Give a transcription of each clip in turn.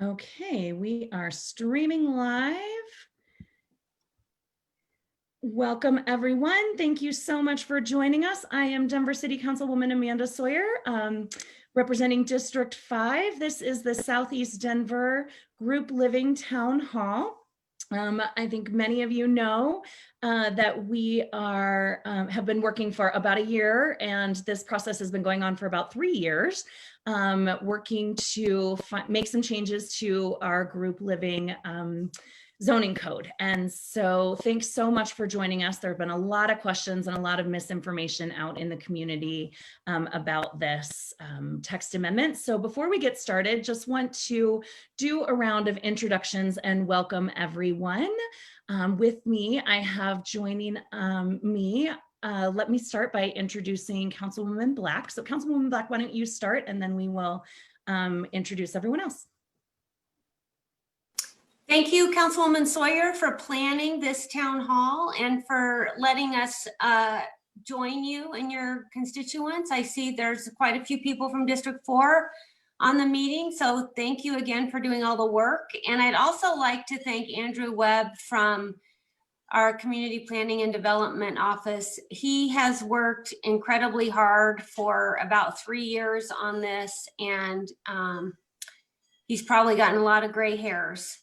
Okay, we are streaming live. Welcome, everyone. Thank you so much for joining us. I am Denver City Councilwoman Amanda Sawyer, representing District 5. This is the Southeast Denver Group Living Town Hall. I think many of you know that we have been working for about a year, and this process has been going on for about 3 years, working to make some changes to our group living zoning code. And so thanks so much for joining us. There have been a lot of questions and a lot of misinformation out in the community about this text amendment. So before we get started, just want to do a round of introductions and welcome everyone. With me, I have joining me. Let me start by introducing Councilwoman Black. So Councilwoman Black, why don't you start, and then we will introduce everyone else. Thank you, Councilwoman Sawyer, for planning this town hall and for letting us join you and your constituents. I see there's quite a few people from District 4 on the meeting, so thank you again for doing all the work. And I'd also like to thank Andrew Webb from our Community Planning and Development Office. He has worked incredibly hard for about 3 years on this, and he's probably gotten a lot of gray hairs.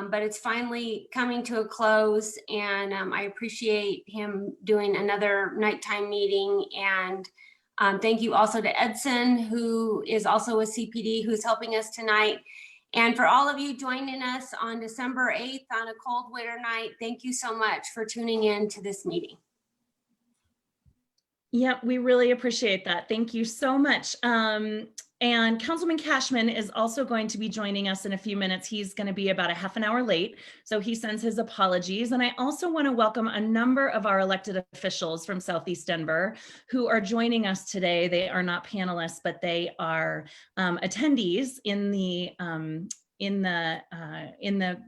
But it's finally coming to a close, and I appreciate him doing another nighttime meeting. And thank you also to Edson, who is also a CPD, who's helping us tonight. And for all of you joining us on December 8th on a cold winter night, thank you so much for tuning in to this meeting. Yep, we really appreciate that. Thank you so much. And Councilman Kashmann is also going to be joining us in a few minutes. He's going to be about a half an hour late, so he sends his apologies. And I also want to welcome a number of our elected officials from Southeast Denver who are joining us today. They are not panelists, but they are attendees in the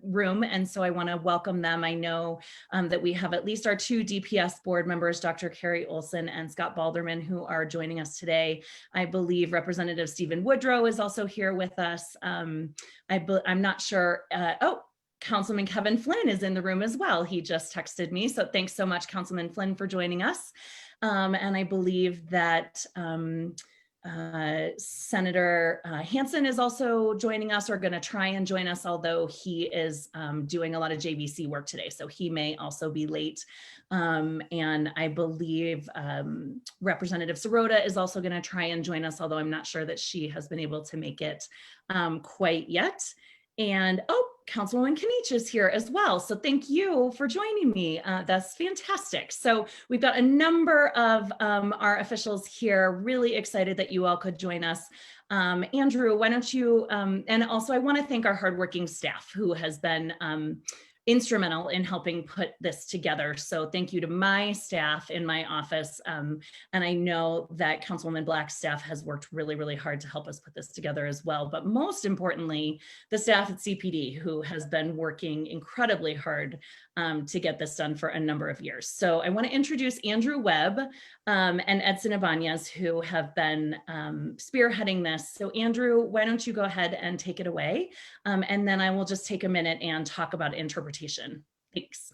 room, and so I want to welcome them. I know that we have at least our 2 DPS board members, Dr. Carrie Olson and Scott Balderman, who are joining us today. I believe Representative Stephen Woodrow is also here with us. I'm not sure. Oh, Councilman Kevin Flynn is in the room as well. He just texted me, so thanks so much, Councilman Flynn, for joining us. And I believe that Senator Hansen is also joining us, or going to try and join us, although he is doing a lot of JVC work today, so he may also be late. And I believe Representative Sirota is also going to try and join us, although I'm not sure that she has been able to make it quite yet. And oh, Councilwoman Kinich is here as well. So thank you for joining me. That's fantastic. So we've got a number of our officials here, really excited that you all could join us. Andrew, why don't you, and also I want to thank our hardworking staff who has been instrumental in helping put this together. So thank you to my staff in my office. And I know that Councilwoman Black's staff has worked really, really hard to help us put this together as well. But most importantly, the staff at CPD, who has been working incredibly hard to get this done for a number of years. So I want to introduce Andrew Webb and Edson Ibanez, who have been spearheading this. So Andrew, why don't you go ahead and take it away? And then I will just take a minute and talk about interpretation. Thanks.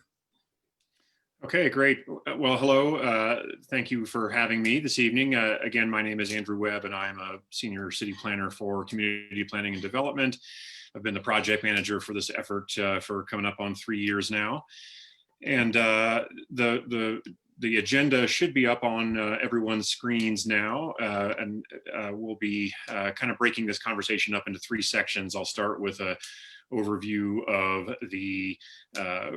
Okay, great. Well, hello. Thank you for having me this evening. Again, my name is Andrew Webb, and I am a senior city planner for community planning and development. I've been the project manager for this effort for coming up on 3 years now. And the agenda should be up on everyone's screens now, and we'll be kind of breaking this conversation up into 3 sections. I'll start with a overview of the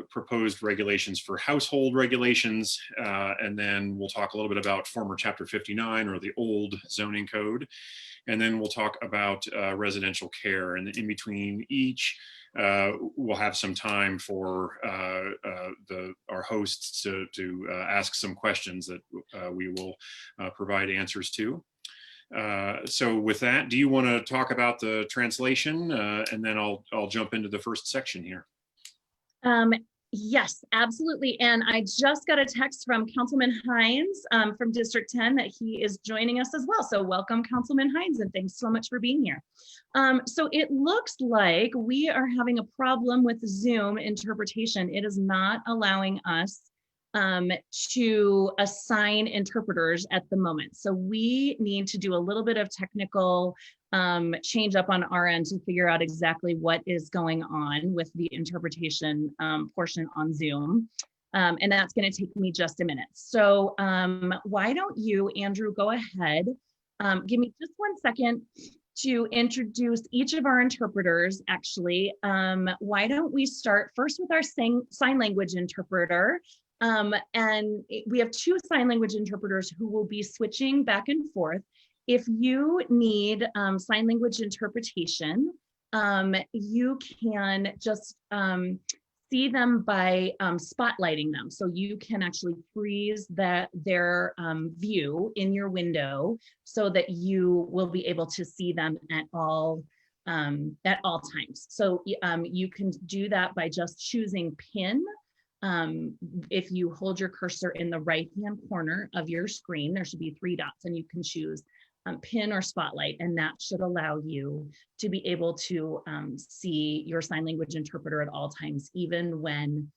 proposed regulations for household regulations, and then we'll talk a little bit about former Chapter 59, or the old zoning code, and then we'll talk about residential care. And in between each, we'll have some time for our hosts to ask some questions that we will provide answers to. So with that, do you want to talk about the translation? And then I'll jump into the first section here. Yes, absolutely. And I just got a text from Councilman Hines from District 10 that he is joining us as well. So welcome, Councilman Hines, and thanks so much for being here. So it looks like we are having a problem with Zoom interpretation. It is not allowing us to assign interpreters at the moment. So we need to do a little bit of technical change up on our end to figure out exactly what is going on with the interpretation portion on Zoom. And that's going to take me just a minute. So why don't you, Andrew, go ahead. Give me just 1 second to introduce each of our interpreters, actually. Why don't we start first with our sign language interpreter. And we have 2 sign language interpreters who will be switching back and forth. If you need sign language interpretation, you can just see them by spotlighting them. So you can actually freeze their view in your window so that you will be able to see them at all times. So you can do that by just choosing pin. If you hold your cursor in the right-hand corner of your screen, there should be 3 dots and you can choose pin or spotlight, and that should allow you to be able to see your sign language interpreter at all times, even when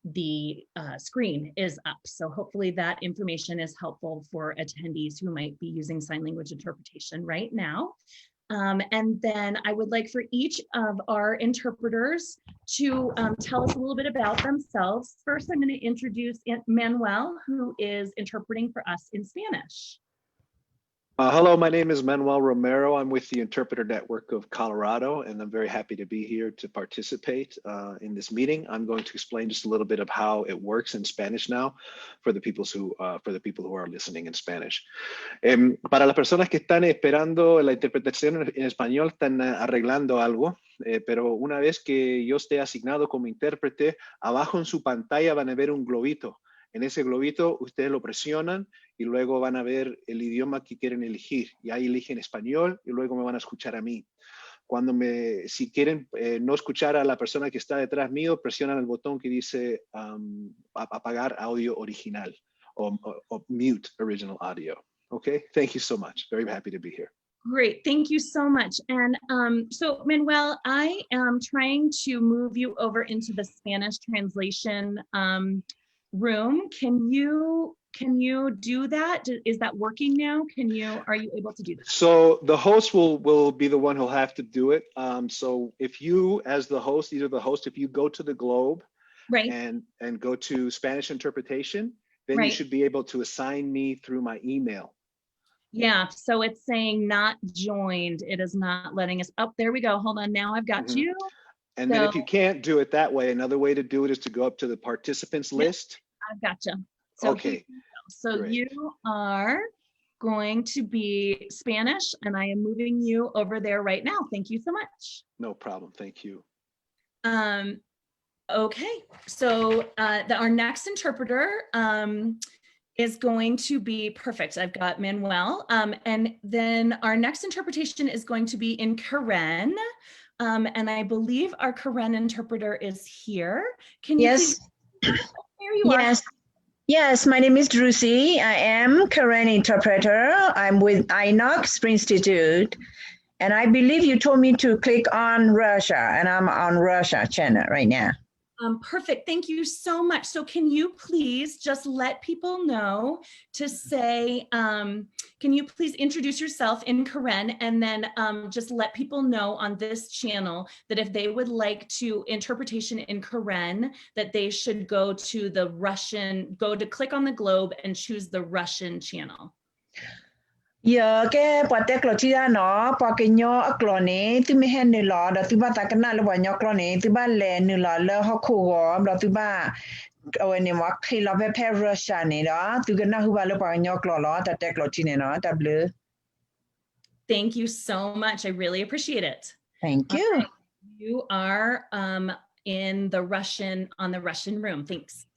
the screen is up. So hopefully that information is helpful for attendees who might be using sign language interpretation right now. And then I would like for each of our interpreters to tell us a little bit about themselves. First, I'm going to introduce Manuel, who is interpreting for us in Spanish. Hello, my name is Manuel Romero. I'm with the Interpreter Network of Colorado, and I'm very happy to be here to participate in this meeting. I'm going to explain just a little bit of how it works in Spanish now for the people who are listening in Spanish. Para las personas que están esperando la interpretación en español, están arreglando algo, pero una vez que yo esté asignado como intérprete, abajo en su pantalla van a ver un globito. En ese globito ustedes lo presionan y luego van a ver el idioma que quieren elegir. Y ahí eligen español y luego me van a escuchar a mí. Si quieren no escuchar a la persona que está detrás mío, presionan el botón que dice apagar audio original o mute original audio. Okay, thank you so much. Very happy to be here. Great, thank you so much. And so Manuel, I am trying to move you over into the Spanish translation room. Can you do that? Is that working now? Are you able to do that? So the host will be the one who'll have to do it. So if you, as the host, if you go to the globe, right, and go to Spanish interpretation, then right, you should be able to assign me through my email. Yeah, so it's saying not joined. It is not letting us. Oh, there we go. Hold on, now I've got you. And then if you can't do it that way, another way to do it is to go up to the participants list. I've got you. So okay. So great. You are going to be Spanish, and I am moving you over there right now. Thank you so much. No problem. Thank you. Okay, so our next interpreter is going to be perfect. I've got Manuel, and then our next interpretation is going to be in Karen. And I believe our Karen interpreter is here. Can you Yes. Please? There you are. Yes, my name is Drusi. I am Karen interpreter. I'm with INOC Spring Institute. And I believe you told me to click on Russia, and I'm on Russia channel right now. Perfect. Thank you so much. So can you please just let people know to say, can you please introduce yourself in Karen, and then just let people know on this channel that if they would like to interpretation in Karen, that they should go to click on the globe and choose the Russian channel. Giờ cái project lo chia nó pa cái nhỏ clone từ mấy hen nữa lo đó từ ba ta cái nào là nhỏ clone từ ba lệ nữa lo họ khu đó từ ba ở này mà khi lo về Russia này đó từ cái nào hùa là pa nhỏ clone lo ta tech lo chia nó ta blue. Thank you so much. I really appreciate it. Thank you. Okay. You are in the Russian room. Thanks.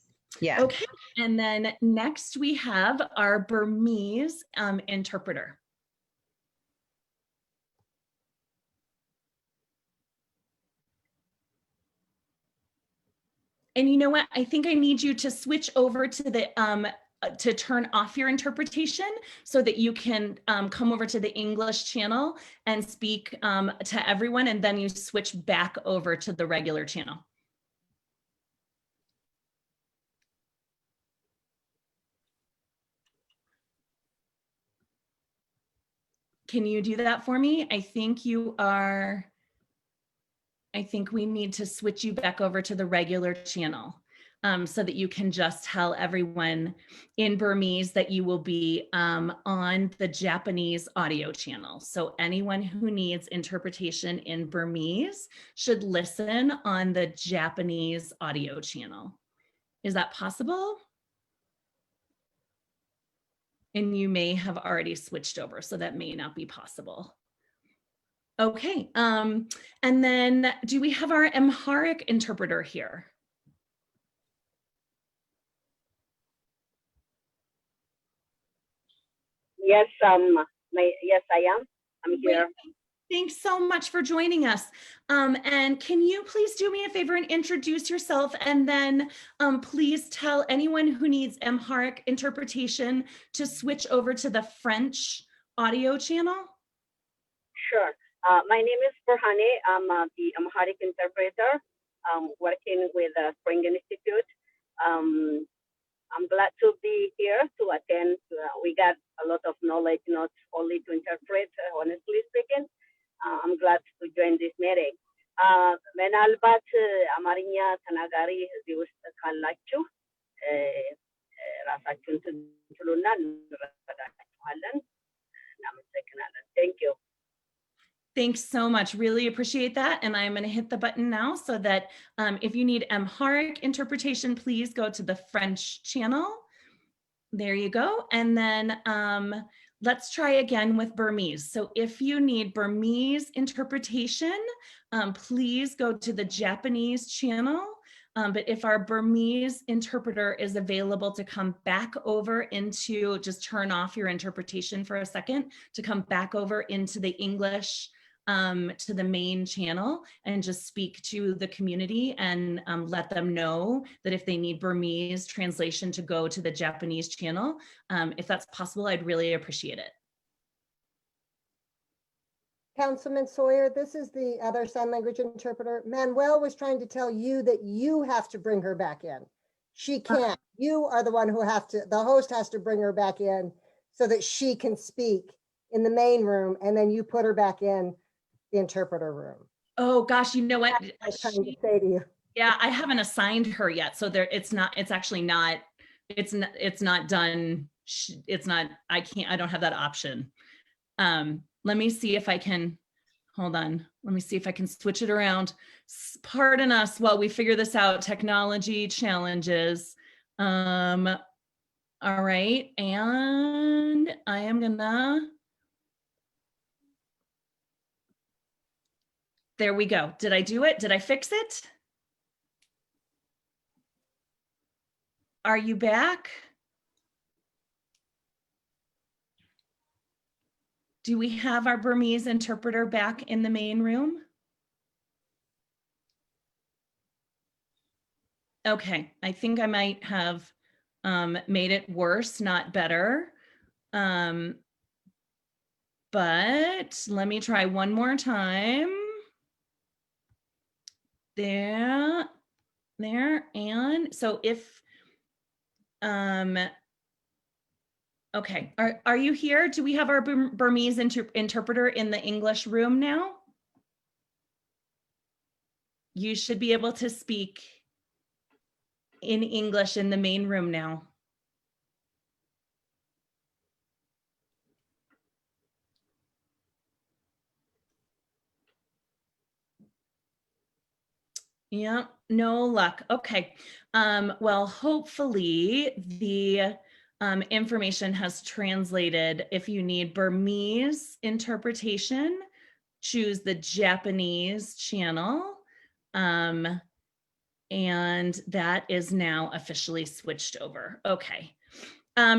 Yeah. Okay, and then next we have our Burmese interpreter. And you know what? I think I need you to switch over to the to turn off your interpretation so that you can come over to the English channel and speak to everyone, and then you switch back over to the regular channel. Can you do that for me? I think you are, I think we need to switch you back over to the regular channel. So that you can just tell everyone in Burmese that you will be on the Japanese audio channel. So anyone who needs interpretation in Burmese should listen on the Japanese audio channel. Is that possible? And you may have already switched over, so that may not be possible. Okay, and then do we have our Amharic interpreter here? Yes, yes, I am. I'm here. Thanks so much for joining us. And can you please do me a favor and introduce yourself, and then please tell anyone who needs Amharic interpretation to switch over to the French audio channel? Sure. My name is Burhane. I'm the Amharic interpreter working with the Spring Institute. I'm glad to be here to attend. We got a lot of knowledge, not only to interpret, honestly speaking. I'm glad to join this meeting. ምናልባት አማርኛ ተናጋሪ እዚህ ውስጥ ካላችሁ ራሳችሁን ትሉና እንረዳችኋለን። እናመሰግናለን። Thank you. Thanks so much. Really appreciate that. And I'm going to hit the button now so that if you need Amharic interpretation, please go to the French channel. There you go. And then let's try again with Burmese. So if you need Burmese interpretation, please go to the Japanese channel. But if our Burmese interpreter is available to come back over into, just turn off your interpretation for a second, to come back over into the English, to the main channel, and just speak to the community and let them know that if they need Burmese translation to go to the Japanese channel, if that's possible, I'd really appreciate it. Councilman Sawyer, this is the other sign language interpreter. Manuel was trying to tell you that you have to bring her back in. She can't. You are the one who have to, the host has to bring her back in so that she can speak in the main room, and then you put her back in the interpreter room. Oh gosh, you know what? I was trying to say to you. Yeah, I haven't assigned her yet. So there, it's actually not, it's not done. It's not, I don't have that option. Let me see if I can, hold on. Let me see if I can switch it around. Pardon us while we figure this out. Technology challenges. All right, and I am gonna, there we go. Did I do it? Did I fix it? Are you back? Do we have our Burmese interpreter back in the main room? Okay, I think I might have made it worse, not better. But let me try one more time. There, and so if, okay, are you here? Do we have our Burmese interpreter in the English room now? You should be able to speak in English in the main room now. Yeah, no luck. Okay. Well, hopefully the information has translated. If you need Burmese interpretation, choose the Japanese channel. And that is now officially switched over. Okay.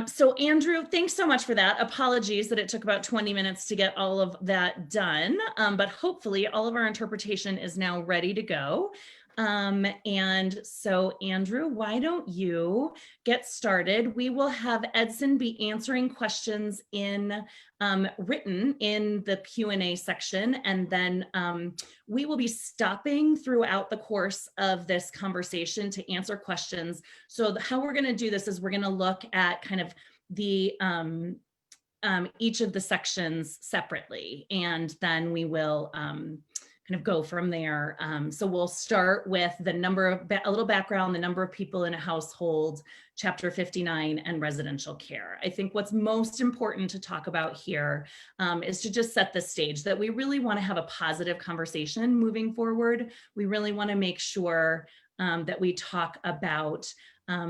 So Andrew, thanks so much for that. Apologies that it took about 20 minutes to get all of that done, but hopefully all of our interpretation is now ready to go. And so Andrew, why don't you get started? We will have Edson be answering questions in written in the Q&A section, and then we will be stopping throughout the course of this conversation to answer questions. So how we're going to do this is we're going to look at kind of the each of the sections separately, and then we will kind of go from there. So we'll start with the number of, a little background, the number of people in a household, Chapter 59, and residential care. I think what's most important to talk about here is to just set the stage that we really want to have a positive conversation moving forward. We really want to make sure that we talk about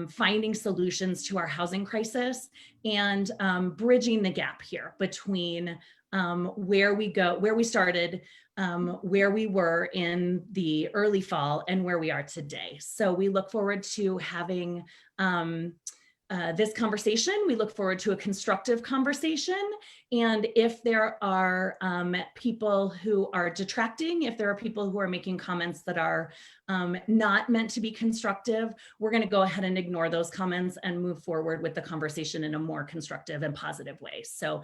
finding solutions to our housing crisis and bridging the gap here between where we started, where we were in the early fall, and where we are today. So we look forward to having this conversation. We look forward to a constructive conversation. And if there are people who are detracting, if there are people who are making comments that are not meant to be constructive, we're going to go ahead and ignore those comments and move forward with the conversation in a more constructive and positive way. So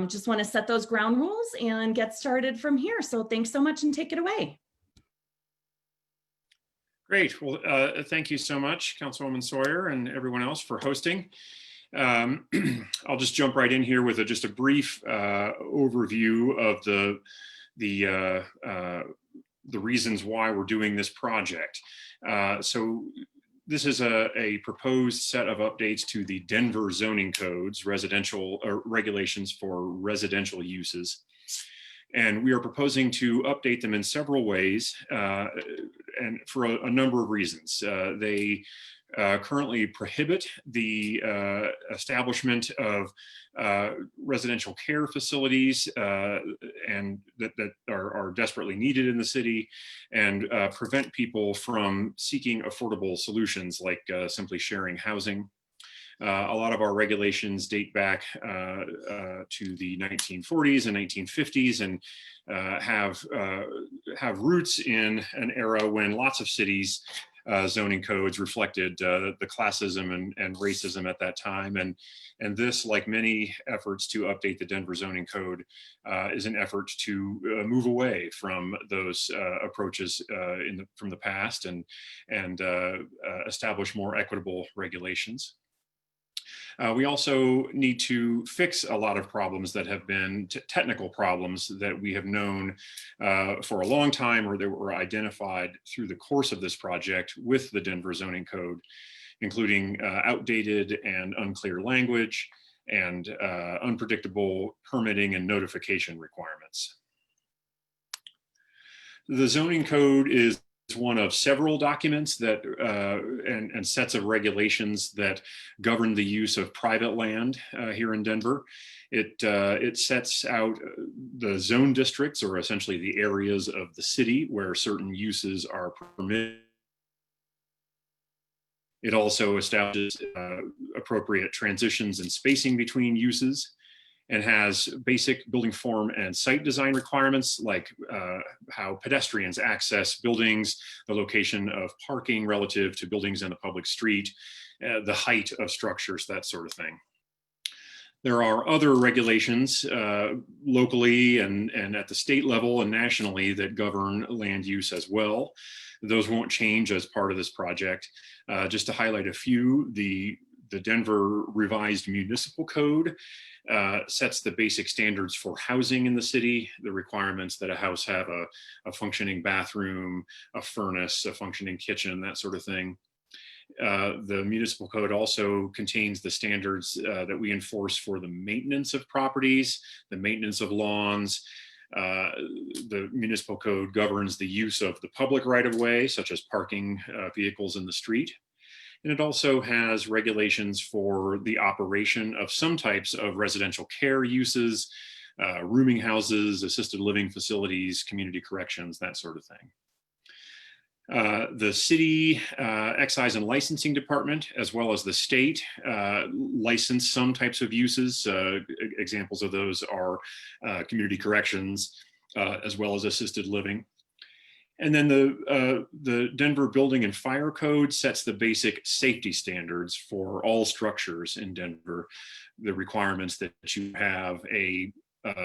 just want to set those ground rules and get started from here. So thanks so much, and take it away. Great. Well, thank you so much, Councilwoman Sawyer, and everyone else for hosting. I'll just jump right in here with just a brief overview of the reasons why we're doing this project. So this is a proposed set of updates to the Denver zoning codes, residential regulations for residential uses. And we are proposing to update them in several ways, and for a number of reasons. They currently prohibit the establishment of residential care facilities and that are desperately needed in the city, and prevent people from seeking affordable solutions like simply sharing housing. A lot of our regulations date back to the 1940s and 1950s, and have roots in an era when lots of cities' zoning codes reflected the classism and racism at that time. And this, like many efforts to update the Denver zoning code, is an effort to move away from those approaches from the past and establish more equitable regulations. We also need to fix a lot of problems that have been technical problems that we have known for a long time, or that were identified through the course of this project with the Denver zoning code, including outdated and unclear language and unpredictable permitting and notification requirements. The zoning code is one of several documents that and sets of regulations that govern the use of private land here in Denver. It sets out the zone districts, or essentially the areas of the city where certain uses are permitted. It also establishes appropriate transitions and spacing between uses, and has basic building form and site design requirements, like how pedestrians access buildings, the location of parking relative to buildings in a public street, the height of structures, that sort of thing. There are other regulations locally and at the state level and nationally that govern land use as well. Those won't change as part of this project. Just to highlight a few, the Denver Revised Municipal Code sets the basic standards for housing in the city, the requirements that a house have a functioning bathroom, a furnace, a functioning kitchen, that sort of thing. The municipal code also contains the standards that we enforce for the maintenance of properties, the maintenance of lawns. The municipal code governs the use of the public right-of-way, such as parking vehicles in the street. And it also has regulations for the operation of some types of residential care uses, rooming houses, assisted living facilities, community corrections, that sort of thing. The city excise and licensing department, as well as the state, license some types of uses. Examples of those are community corrections, as well as assisted living. And then the Denver Building and Fire Code sets the basic safety standards for all structures in Denver. The requirements that you have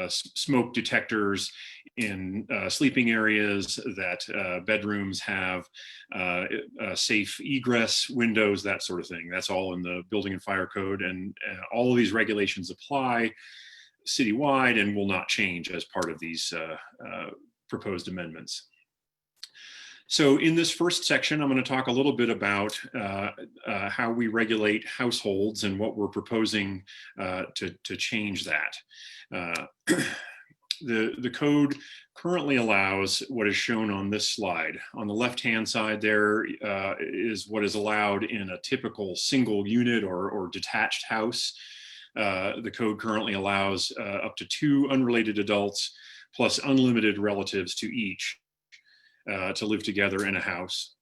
smoke detectors in sleeping areas, that bedrooms have safe egress windows, that sort of thing. That's all in the Building and Fire Code, and all of these regulations apply citywide and will not change as part of these proposed amendments. So in this first section, I'm going to talk a little bit about how we regulate households and what we're proposing to change that. The code currently allows what is shown on this slide. On the left-hand side, there is what is allowed in a typical single unit or detached house. The code currently allows up to 2 unrelated adults plus unlimited relatives to each to live together in a house.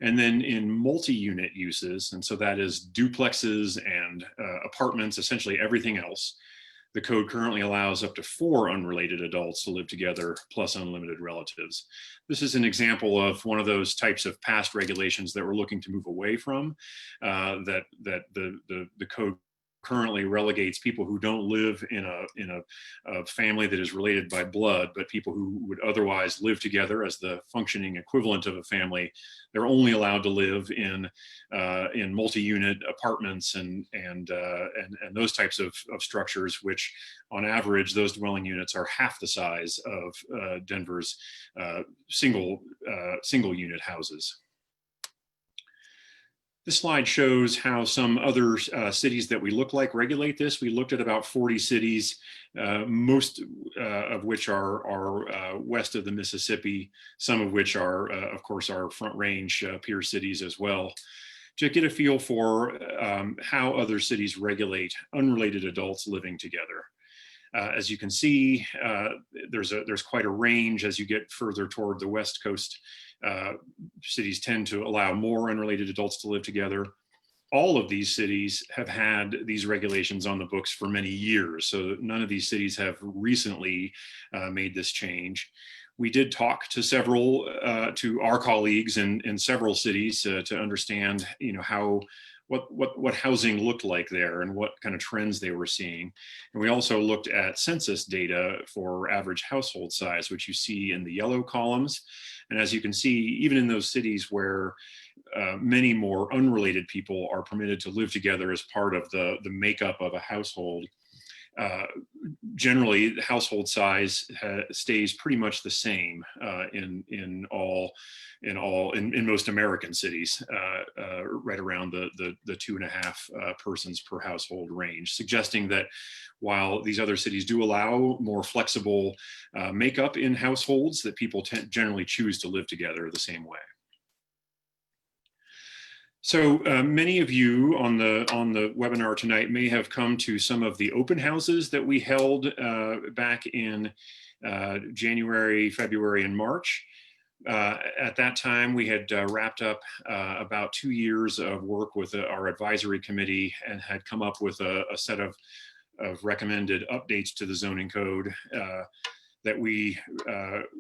And then in multi-unit uses, and so that is duplexes and apartments, essentially everything else, the code currently allows up to 4 unrelated adults to live together plus unlimited relatives. This is an example of one of those types of past regulations that we're looking to move away from, that the code currently relegates people who don't live in a family that is related by blood, but people who would otherwise live together as the functioning equivalent of a family. They're only allowed to live in multi-unit apartments and those types of structures, which on average, those dwelling units are half the size of Denver's single unit houses. This slide shows how some other cities that we look like regulate this. We looked at about 40 cities, most of which are west of the Mississippi, some of which are, of course, our Front Range peer cities as well, to get a feel for how other cities regulate unrelated adults living together. As you can see, there's quite a range as you get further toward the West Coast. Cities tend to allow more unrelated adults to live together. All of these cities have had these regulations on the books for many years, so none of these cities have recently made this change. We did talk to to our colleagues in several cities to understand, what housing looked like there and what kind of trends they were seeing. And we also looked at census data for average household size, which you see in the yellow columns. And as you can see, even in those cities where many more unrelated people are permitted to live together as part of the makeup of a household, generally the household size stays pretty much the same in most American cities, right around the 2.5 persons per household range, suggesting that while these other cities do allow more flexible makeup in households, that people generally choose to live together the same way. So many of you on the webinar tonight may have come to some of the open houses that we held back in January, February, and March. At that time, we had wrapped up about 2 years of work with our advisory committee and had come up with a set of recommended updates to the zoning code that we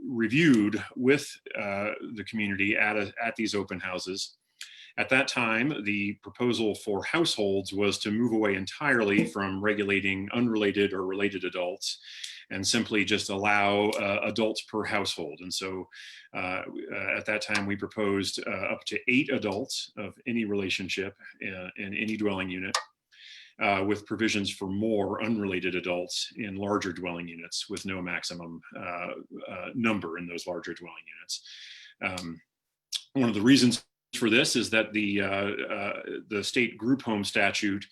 reviewed with the community at these open houses. At that time, the proposal for households was to move away entirely from regulating unrelated or related adults and simply just allow adults per household. And so at that time, we proposed up to 8 adults of any relationship in any dwelling unit, with provisions for more unrelated adults in larger dwelling units with no maximum number in those larger dwelling units. One of the reasons for this is that the state group home statute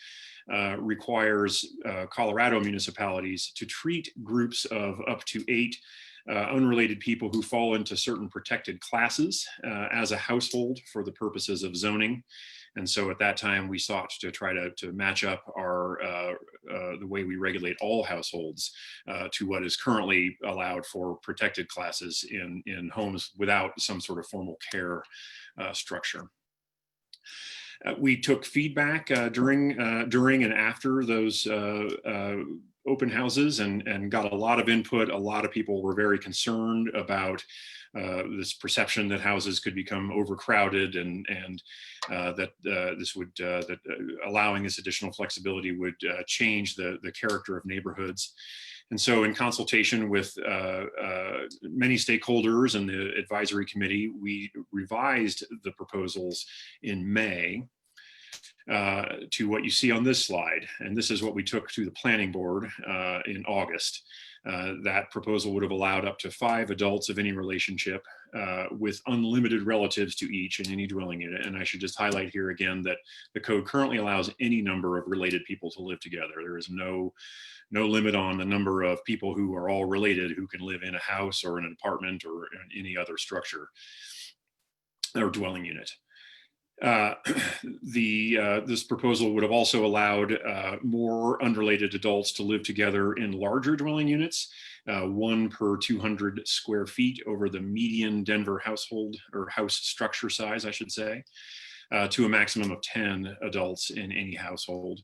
requires Colorado municipalities to treat groups of up to 8 unrelated people who fall into certain protected classes as a household for the purposes of zoning. And so at that time, we sought to try to match up the way we regulate all households to what is currently allowed for protected classes in homes without some sort of formal care structure. We took feedback during and after those open houses and got a lot of input. A lot of people were very concerned about this perception that houses could become overcrowded and that this would that allowing this additional flexibility would change the character of neighborhoods. And so in consultation with many stakeholders and the advisory committee, we revised the proposals in May to what you see on this slide. And this is what we took to the planning board in August. That proposal would have allowed up to 5 adults of any relationship with unlimited relatives to each in any dwelling unit. And I should just highlight here again that the code currently allows any number of related people to live together. There is no limit on the number of people who are all related who can live in a house or in an apartment or in any other structure or dwelling unit. This proposal would have also allowed more unrelated adults to live together in larger dwelling units, 1 per 200 square feet over the median Denver household or house structure size, I should say, to a maximum of 10 adults in any household.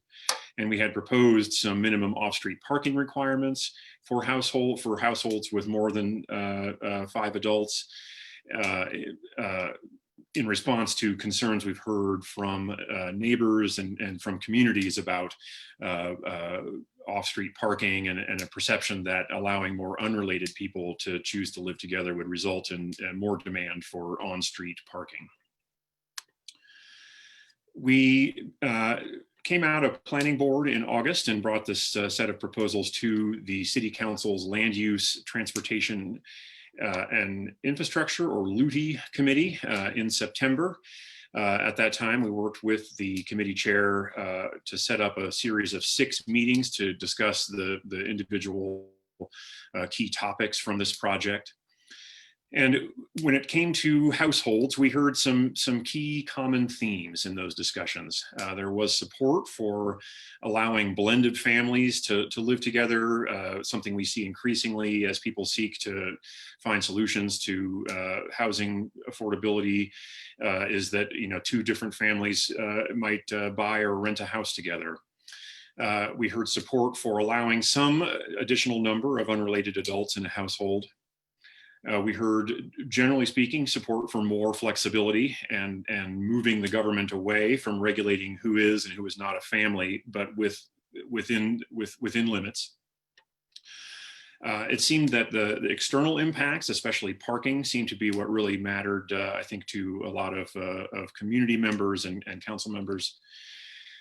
And we had proposed some minimum off-street parking requirements for households with more than 5 adults. In response to concerns we've heard from neighbors and from communities about off-street parking and a perception that allowing more unrelated people to choose to live together would result in more demand for on-street parking. We came out of planning board in August and brought this set of proposals to the City Council's Land Use, Transportation, and Infrastructure, or LUTI committee in September. At that time, we worked with the committee chair to set up a series of 6 meetings to discuss the individual key topics from this project. And when it came to households, we heard some key common themes in those discussions. There was support for allowing blended families to live together, something we see increasingly as people seek to find solutions to housing affordability, is that 2 different families might buy or rent a house together. We heard support for allowing some additional number of unrelated adults in a household. We heard, generally speaking, support for more flexibility and moving the government away from regulating who is and who is not a family, but within limits. It seemed that the external impacts, especially parking, seemed to be what really mattered, I think, to a lot of community members and council members.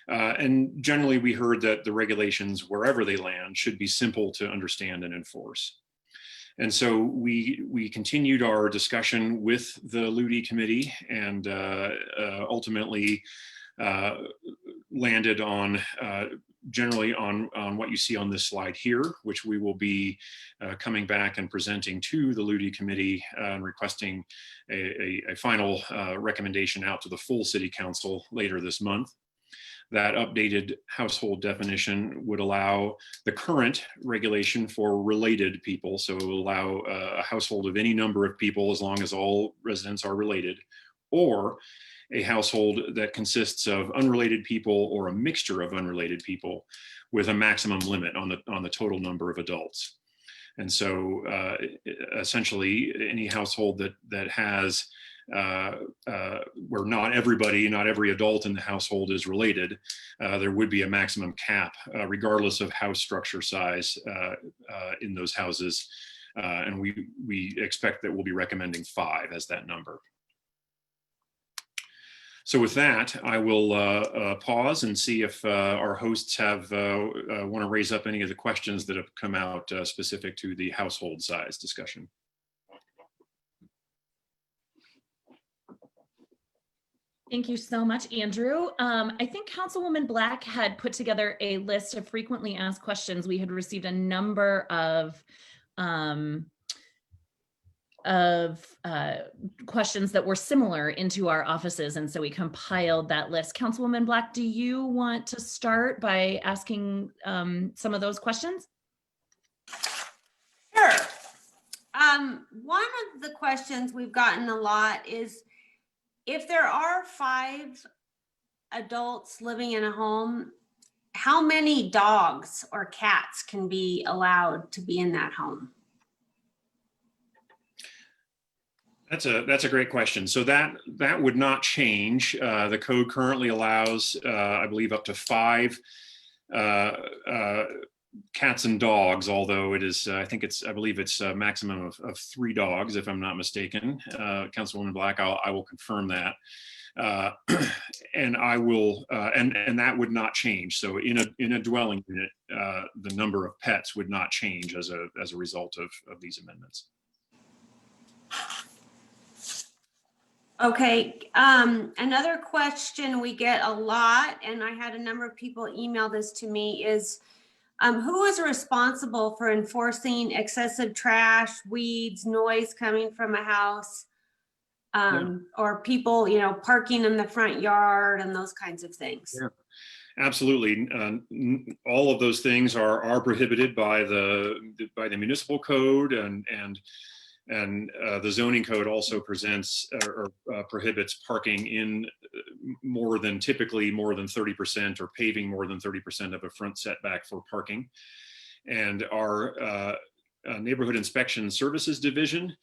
And generally, we heard that the regulations, wherever they land, should be simple to understand and enforce. And so we continued our discussion with the LUTI committee and ultimately landed on generally on what you see on this slide here, which we will be coming back and presenting to the LUTI committee and requesting a final recommendation out to the full city council later this month. That updated household definition would allow the current regulation for related people. So it will allow a household of any number of people as long as all residents are related, or a household that consists of unrelated people or a mixture of unrelated people with a maximum limit on the total number of adults. And so essentially any household that has where not every adult in the household is related, there would be a maximum cap regardless of house structure size in those houses. And we expect that we'll be recommending 5 as that number. So with that, I will pause and see if our hosts want to raise up any of the questions that have come out specific to the household size discussion. Thank you so much, Andrew. I think Councilwoman Black had put together a list of frequently asked questions. We had received a number of questions that were similar into our offices, and so we compiled that list. Councilwoman Black, do you want to start by asking some of those questions? Sure. One of the questions we've gotten a lot is, if there are 5 adults living in a home how many dogs or cats can be allowed to be in that home? That's a great question. So that would not change. The code currently allows, I believe, up to 5 cats and dogs, although it is, I believe it's a maximum of 3 dogs, if I'm not mistaken. Councilwoman Black, I will confirm that. And I will, and that would not change. So in a dwelling unit, the number of pets would not change as a result of these amendments. Okay, another question we get a lot, and I had a number of people email this to me, is who is responsible for enforcing excessive trash, weeds, noise coming from a house, or people, parking in the front yard and those kinds of things? Yeah. Absolutely. All of those things are prohibited by the municipal code, and the zoning code also presents or prohibits parking in typically more than 30%, or paving more than 30% of a front setback for parking. And our Neighborhood Inspection Services Division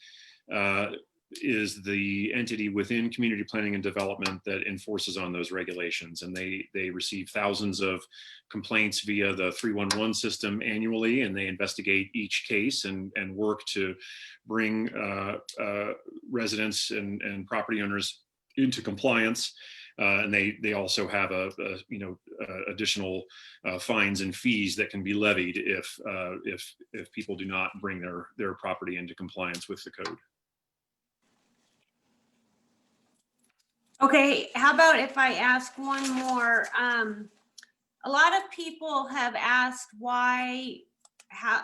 is the entity within community planning and development that enforces on those regulations. And they receive thousands of complaints via the 311 system annually, and they investigate each case and work to bring residents and property owners into compliance. And they also have additional fines and fees that can be levied if people do not bring their property into compliance with the code. Okay, how about if I ask one more? A lot of people have asked why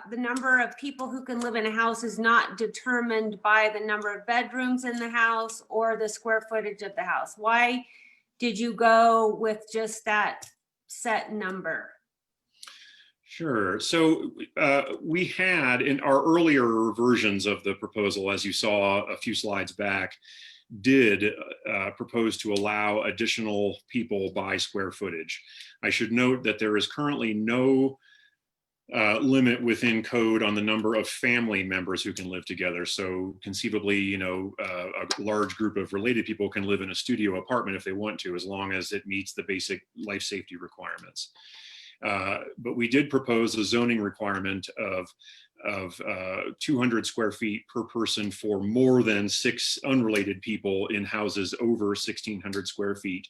the number of people who can live in a house is not determined by the number of bedrooms in the house or the square footage of the house. Why did you go with just that set number? Sure. So we had, in our earlier versions of the proposal, as you saw a few slides back, did propose to allow additional people by square footage. I should note that there is currently no limit within code on the number of family members who can live together. So conceivably, a large group of related people can live in a studio apartment if they want to, as long as it meets the basic life safety requirements. But we did propose a zoning requirement of 200 square feet per person for more than 6 unrelated people in houses over 1,600 square feet.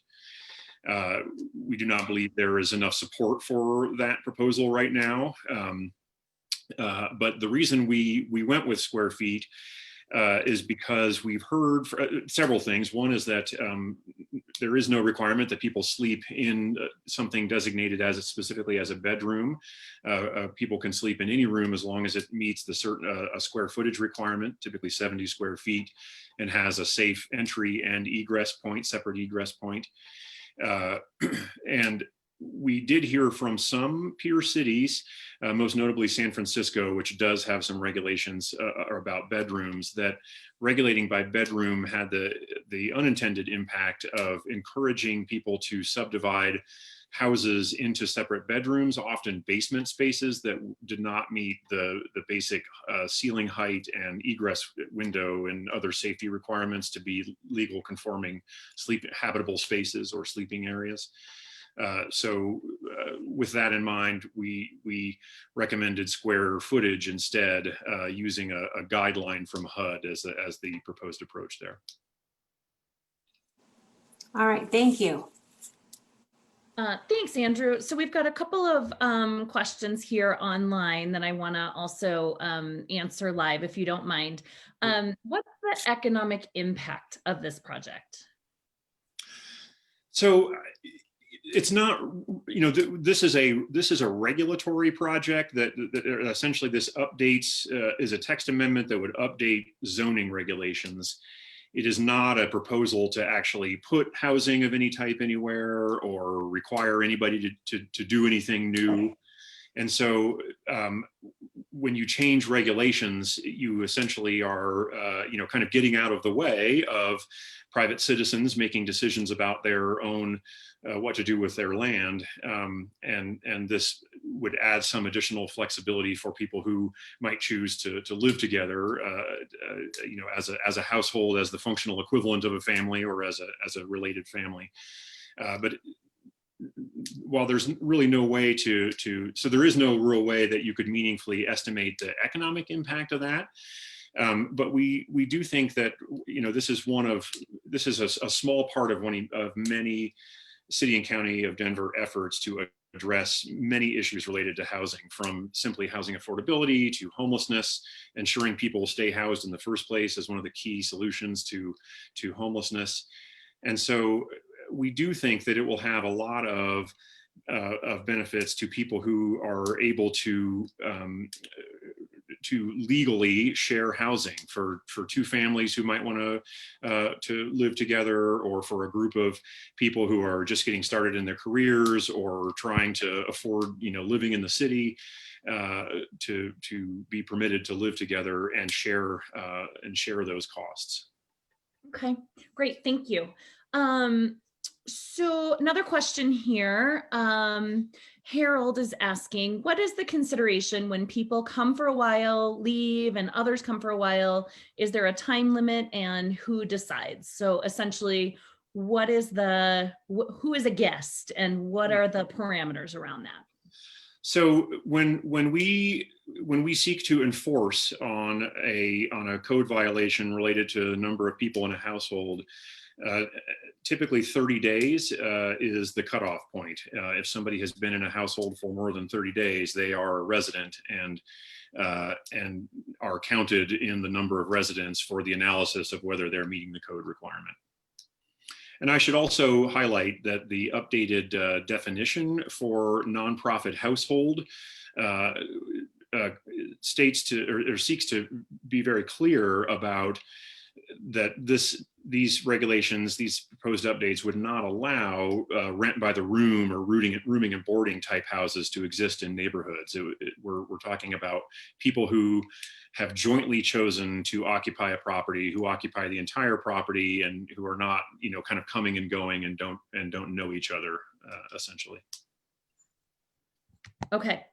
We do not believe there is enough support for that proposal right now. But the reason we went with square feet is because we've heard several things. One is that there is no requirement that people sleep in something designated specifically as a bedroom. People can sleep in any room as long as it meets the certain square footage requirement, typically 70 square feet, and has a safe entry and egress point, separate egress point. And we did hear from some peer cities, most notably San Francisco, which does have some regulations about bedrooms, that regulating by bedroom had the unintended impact of encouraging people to subdivide houses into separate bedrooms, often basement spaces that did not meet the basic ceiling height and egress window and other safety requirements to be legal conforming habitable spaces or sleeping areas. So with that in mind, we recommended square footage instead, using a guideline from HUD as the proposed approach there. All right, thank you. Thanks, Andrew. So we've got a couple of questions here online that I want to also answer live, if you don't mind. What's the economic impact of this project? So it's not, this is a regulatory project that essentially this updates is a text amendment that would update zoning regulations. It is not a proposal to actually put housing of any type anywhere or require anybody to do anything new. And so when you change regulations, you essentially are, kind of getting out of the way of private citizens making decisions about their own what to do with their land, and this would add some additional flexibility for people who might choose to live together, as a household, as the functional equivalent of a family, or as a related family. But while there's really no way so there is no real way that you could meaningfully estimate the economic impact of that. But we do think that, this is a small part of many City and County of Denver efforts to address many issues related to housing, from simply housing affordability to homelessness. Ensuring people stay housed in the first place is one of the key solutions to homelessness. And so we do think that it will have a lot of benefits to people who are able to legally share housing for two families who might want to live together, or for a group of people who are just getting started in their careers or trying to afford, living in the city, to be permitted to live together and share those costs. Okay, great, thank you. So another question here, Harold is asking, what is the consideration when people come for a while, leave, and others come for a while? Is there a time limit, and who decides? So essentially, who is a guest, and what are the parameters around that? So when we seek to enforce on a code violation related to the number of people in a household, typically 30 days is the cutoff point. If somebody has been in a household for more than 30 days, they are a resident and are counted in the number of residents for the analysis of whether they're meeting the code requirement. And I should also highlight that the updated definition for nonprofit household seeks to be very clear about that these regulations, these proposed updates, would not allow rent by the room or rooming and boarding type houses to exist in neighborhoods. We're talking about people who have jointly chosen to occupy a property, who occupy the entire property, and who are not, kind of coming and going and don't know each other, essentially. Okay.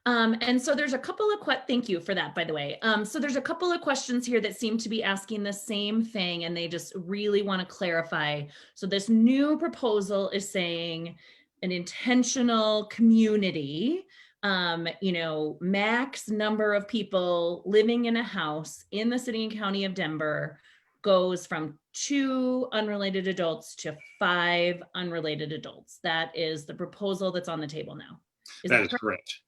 And so there's a couple of thank you for that, by the way. So there's a couple of questions here that seem to be asking the same thing, and they just really want to clarify. So this new proposal is saying an intentional community, max number of people living in a house in the City and County of Denver goes from 2 unrelated adults to 5 unrelated adults. That is the proposal that's on the table now. That is correct.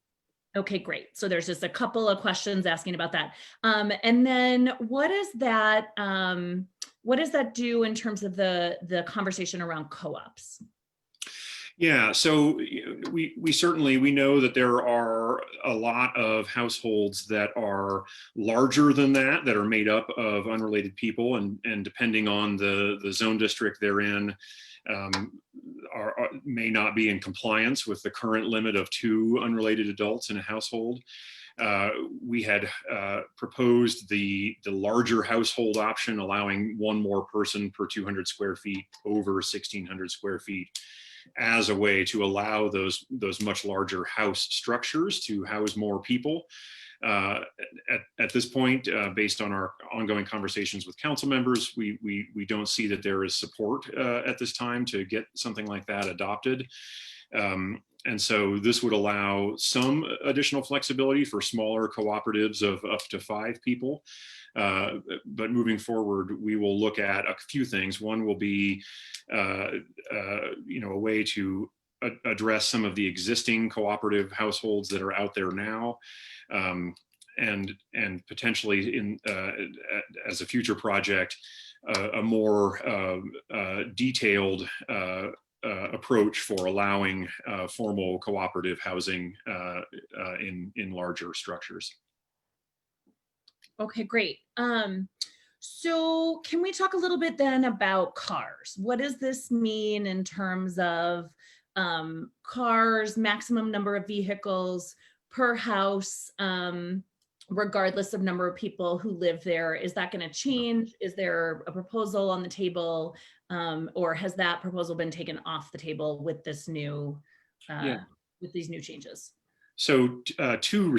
Okay, great. So there's just a couple of questions asking about that. And then what does that do in terms of the conversation around co-ops? Yeah, so we know that there are a lot of households that are larger than that are made up of unrelated people, and depending on the zone district they're in, may not be in compliance with the current limit of 2 unrelated adults in a household. We had proposed the larger household option, allowing 1 more person per 200 square feet over 1,600 square feet, as a way to allow those much larger house structures to house more people. At this point, based on our ongoing conversations with council members, we don't see that there is support at this time to get something like that adopted. And so this would allow some additional flexibility for smaller cooperatives of up to 5 people. But moving forward, we will look at a few things. One will be, a way to address some of the existing cooperative households that are out there now, and potentially as a future project, a more detailed approach for allowing formal cooperative housing in larger structures. Okay, great. So can we talk a little bit then about cars? What does this mean in terms of cars, maximum number of vehicles per house? regardless of number of people who live there. Is that going to change? Is there a proposal on the table, or has that proposal been taken off the table with this new, with these new changes? So two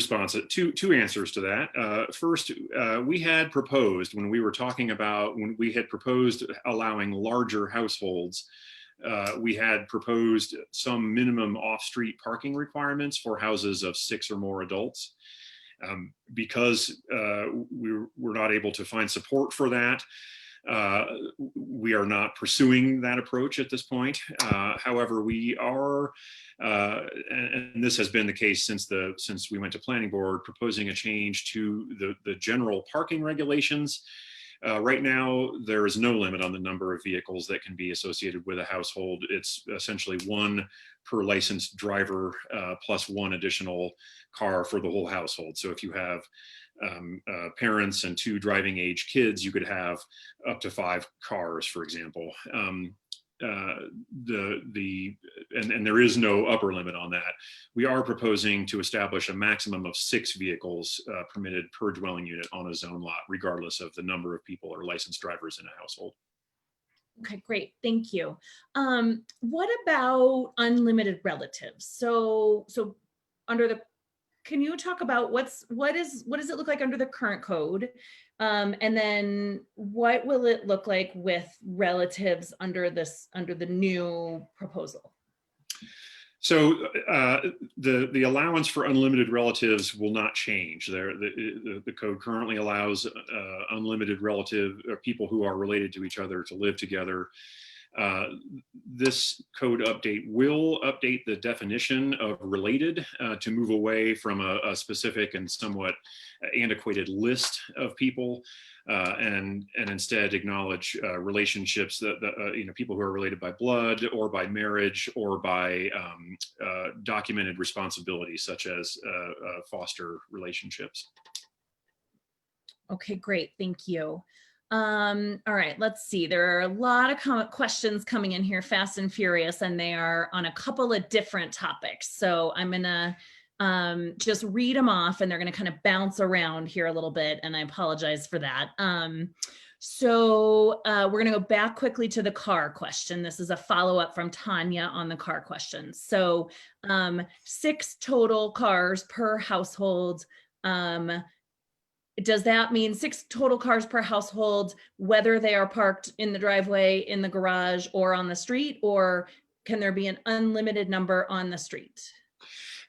answers to that. First, we had proposed when we had proposed allowing larger households, we had proposed some minimum off-street parking requirements for houses of 6 or more adults. Because we're not able to find support for that, we are not pursuing that approach at this point. However, we are, and this has been the case since we went to planning board, proposing a change to the general parking regulations. Right now, there is no limit on the number of vehicles that can be associated with a household. It's essentially 1 per licensed driver plus 1 additional car for the whole household. So if you have parents and 2 driving age kids, you could have up to 5 cars, for example. And there is no upper limit on that. We are proposing to establish a maximum of 6 vehicles permitted per dwelling unit on a zone lot, regardless of the number of people or licensed drivers in a household. Okay, great, thank you. What about unlimited relatives? So under the, can you talk about what does it look like under the current code? And then what will it look like with relatives under the new proposal? So the allowance for unlimited relatives will not change. The code currently allows unlimited relative or people who are related to each other to live together. This code update will update the definition of related to move away from a specific and somewhat antiquated list of people and instead acknowledge relationships that people who are related by blood or by marriage or by documented responsibilities such as foster relationships. Okay, great, thank you. All right, let's see. There are a lot of questions coming in here fast and furious, and they are on a couple of different topics. So I'm gonna just read them off, and they're gonna kind of bounce around here a little bit, and I apologize for that. So we're gonna go back quickly to the car question. This is a follow-up from Tanya on the car question. So 6 total cars per household. Does that mean 6 total cars per household, whether they are parked in the driveway, in the garage, or on the street, or can there be an unlimited number on the street?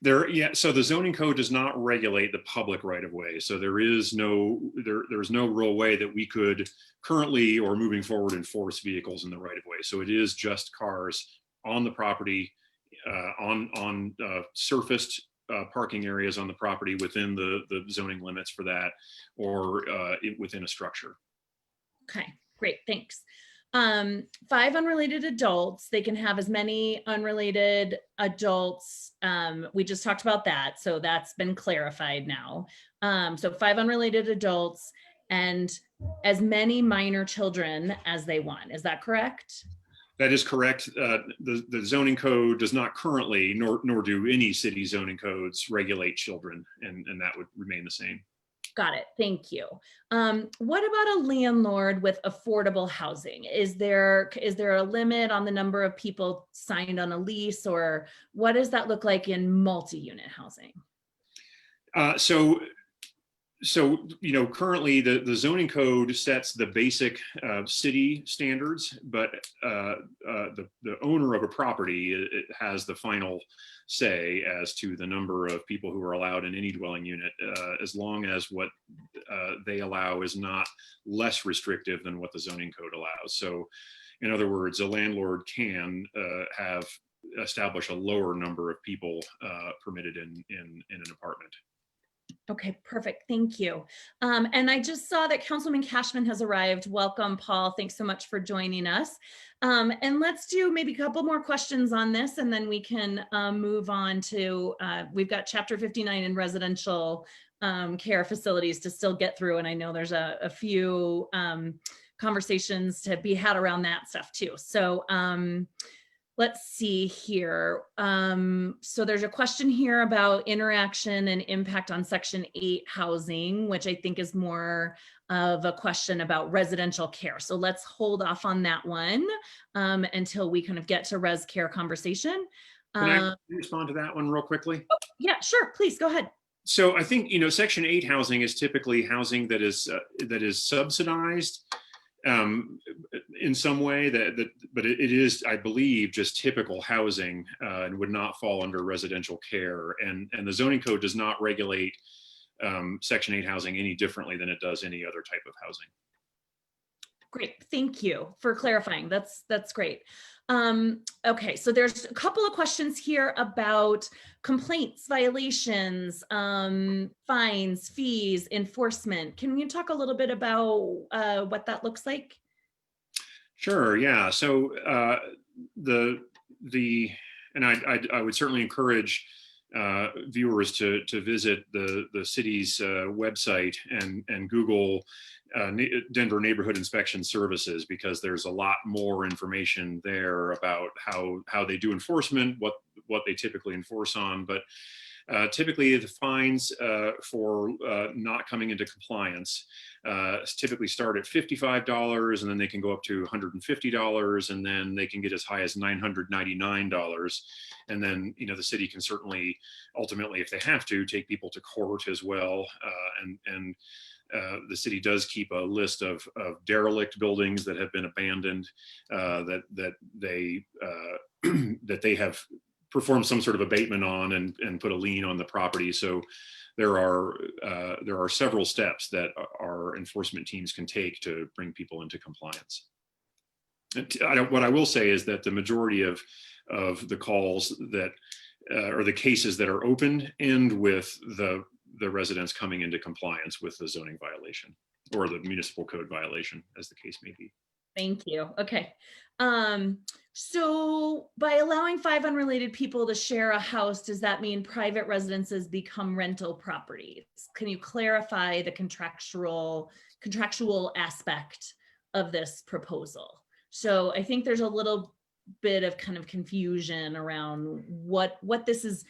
So the zoning code does not regulate the public right of way. So there's no real way that we could currently or moving forward enforce vehicles in the right of way. So it is just cars on the property, on surfaced parking areas on the property within the zoning limits for that, or within a structure. Okay, great, thanks. 5 unrelated adults, they can have as many unrelated adults. We just talked about that, so that's been clarified now. So 5 unrelated adults and as many minor children as they want, is that correct? That is correct. The zoning code does not currently, nor do any city zoning codes, regulate children, and that would remain the same. Got it, thank you. What about a landlord with affordable housing? Is there a limit on the number of people signed on a lease, or what does that look like in multi-unit housing? So currently the zoning code sets the basic city standards, but the owner of a property it has the final say as to the number of people who are allowed in any dwelling unit, as long as what they allow is not less restrictive than what the zoning code allows. So in other words, a landlord can establish a lower number of people permitted in an apartment. Okay, perfect. Thank you. And I just saw that Councilman Kashmann has arrived. Welcome, Paul. Thanks so much for joining us. And let's do maybe a couple more questions on this, and then we can move on to, we've got Chapter 59 in residential care facilities to still get through. And I know there's a few conversations to be had around that stuff too. So let's see here. So there's a question here about interaction and impact on Section 8 housing, which I think is more of a question about residential care. So let's hold off on that one until we kind of get to res care conversation. Can I respond to that one real quickly? Yeah, sure. Please go ahead. So I think, you know, Section 8 housing is typically housing that is subsidized in some way, but it is, I believe, just typical housing and would not fall under residential care. And the zoning code does not regulate Section 8 housing any differently than it does any other type of housing. Great, thank you for clarifying. That's great. Okay, so there's a couple of questions here about complaints, violations, fines, fees, enforcement. Can you talk a little bit about what that looks like? Sure, yeah. So I would certainly encourage viewers to visit the city's website and Google Denver Neighborhood Inspection Services, because there's a lot more information there about how they do enforcement, what they typically enforce on. But typically the fines for not coming into compliance typically start at $55, and then they can go up to $150, and then they can get as high as $999. And then, you know, the city can certainly ultimately, if they have to, take people to court as well. The city does keep a list of derelict buildings that have been abandoned, that they have performed some sort of abatement on and put a lien on the property. So there are several steps that our enforcement teams can take to bring people into compliance. What I will say is that the majority of the calls that or the cases that are opened end with the residents coming into compliance with the zoning violation or the municipal code violation, as the case may be. Thank you. Okay. So by allowing 5 unrelated people to share a house, does that mean private residences become rental properties? Can you clarify the contractual aspect of this proposal? So I think there's a little bit of kind of confusion around what this is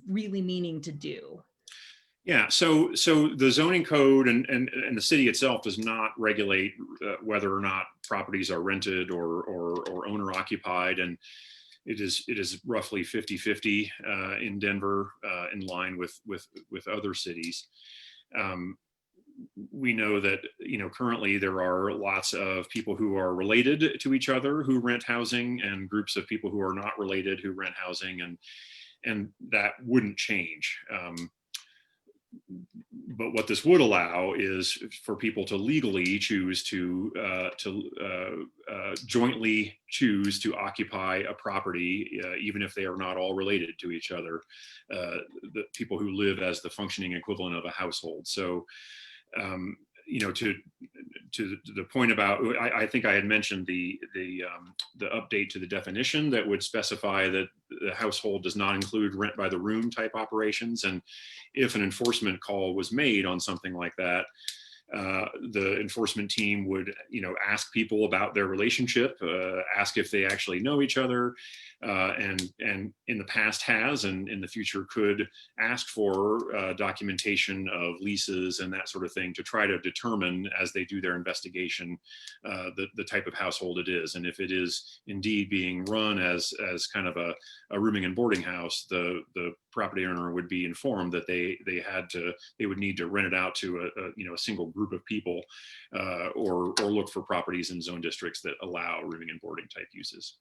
really meaning to do. Yeah, so the zoning code and the city itself does not regulate whether or not properties are rented or owner occupied, and it is roughly 50-50 in Denver, in line with other cities. We know that, you know, currently there are lots of people who are related to each other who rent housing, and groups of people who are not related who rent housing, and that wouldn't change. But what this would allow is for people to legally choose to jointly choose to occupy a property, even if they are not all related to each other, the people who live as the functioning equivalent of a household. So, you know, to the point about, I think I had mentioned the update to the definition that would specify that the household does not include rent by the room type operations. And if an enforcement call was made on something like that, the enforcement team would, you know, ask people about their relationship, ask if they actually know each other, and in the past has, and in the future could ask for documentation of leases and that sort of thing to try to determine, as they do their investigation, the type of household it is. And if it is indeed being run as kind of a rooming and boarding house, the property owner would be informed that they would need to rent it out to a single group of people, or look for properties in zone districts that allow rooming and boarding type uses.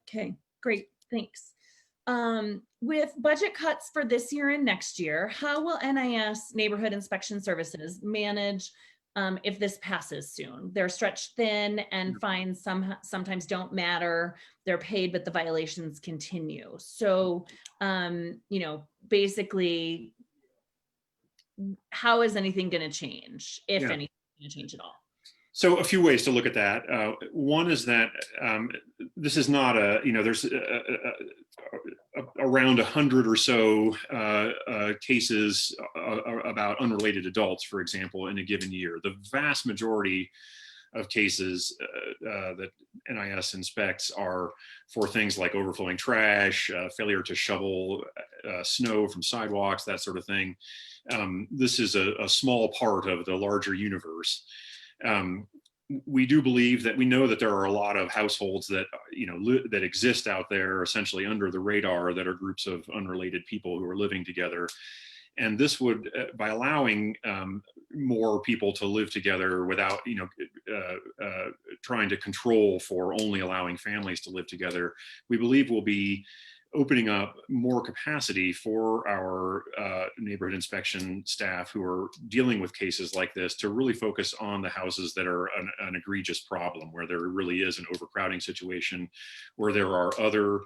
Okay, great, thanks. With budget cuts for this year and next year, how will NIS Neighborhood Inspection Services manage if this passes soon? They're stretched thin, and fines sometimes don't matter. They're paid, but the violations continue. So, you know, basically, how is anything going to change, if anything going to change at all? So a few ways to look at that. One is that this is not there's around 100 or so cases about unrelated adults, for example, in a given year. The vast majority of cases that NIS inspects are for things like overflowing trash, failure to shovel snow from sidewalks, that sort of thing. This is a small part of the larger universe. We do believe that we know that there are a lot of households that, that exist out there essentially under the radar that are groups of unrelated people who are living together. And this would, by allowing more people to live together without, trying to control for only allowing families to live together, we believe will be opening up more capacity for our neighborhood inspection staff who are dealing with cases like this to really focus on the houses that are an egregious problem, where there really is an overcrowding situation, where there are other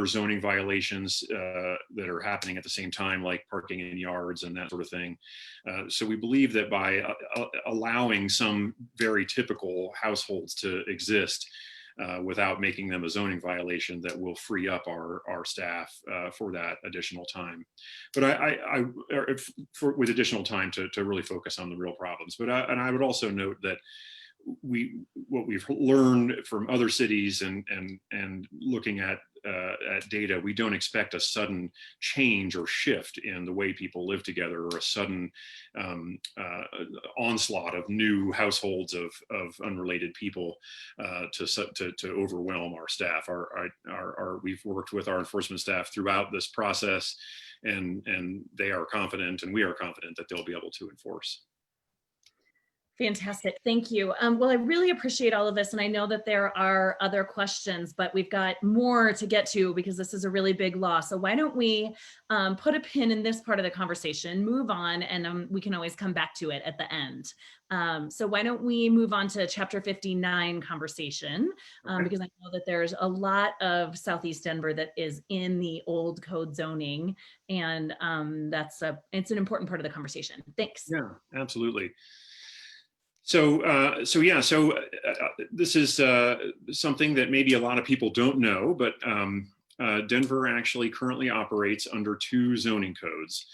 zoning violations that are happening at the same time, like parking in yards and that sort of thing. So we believe that by allowing some very typical households to exist without making them a zoning violation, that will free up our staff for that additional time. But with additional time to really focus on the real problems. But I would also note that what we've learned from other cities and looking at data, we don't expect a sudden change or shift in the way people live together, or a sudden onslaught of new households of unrelated people to overwhelm our staff. We've worked with our enforcement staff throughout this process, and they are confident, and we are confident that they'll be able to enforce. Fantastic, thank you. Well, I really appreciate all of this, and I know that there are other questions, but we've got more to get to because this is a really big law. So why don't we put a pin in this part of the conversation, move on, and we can always come back to it at the end. So why don't we move on to Chapter 59 conversation, because I know that there's a lot of Southeast Denver that is in the old code zoning, and it's an important part of the conversation. Thanks. Yeah, absolutely. So this is something that maybe a lot of people don't know, but Denver actually currently operates under 2 zoning codes.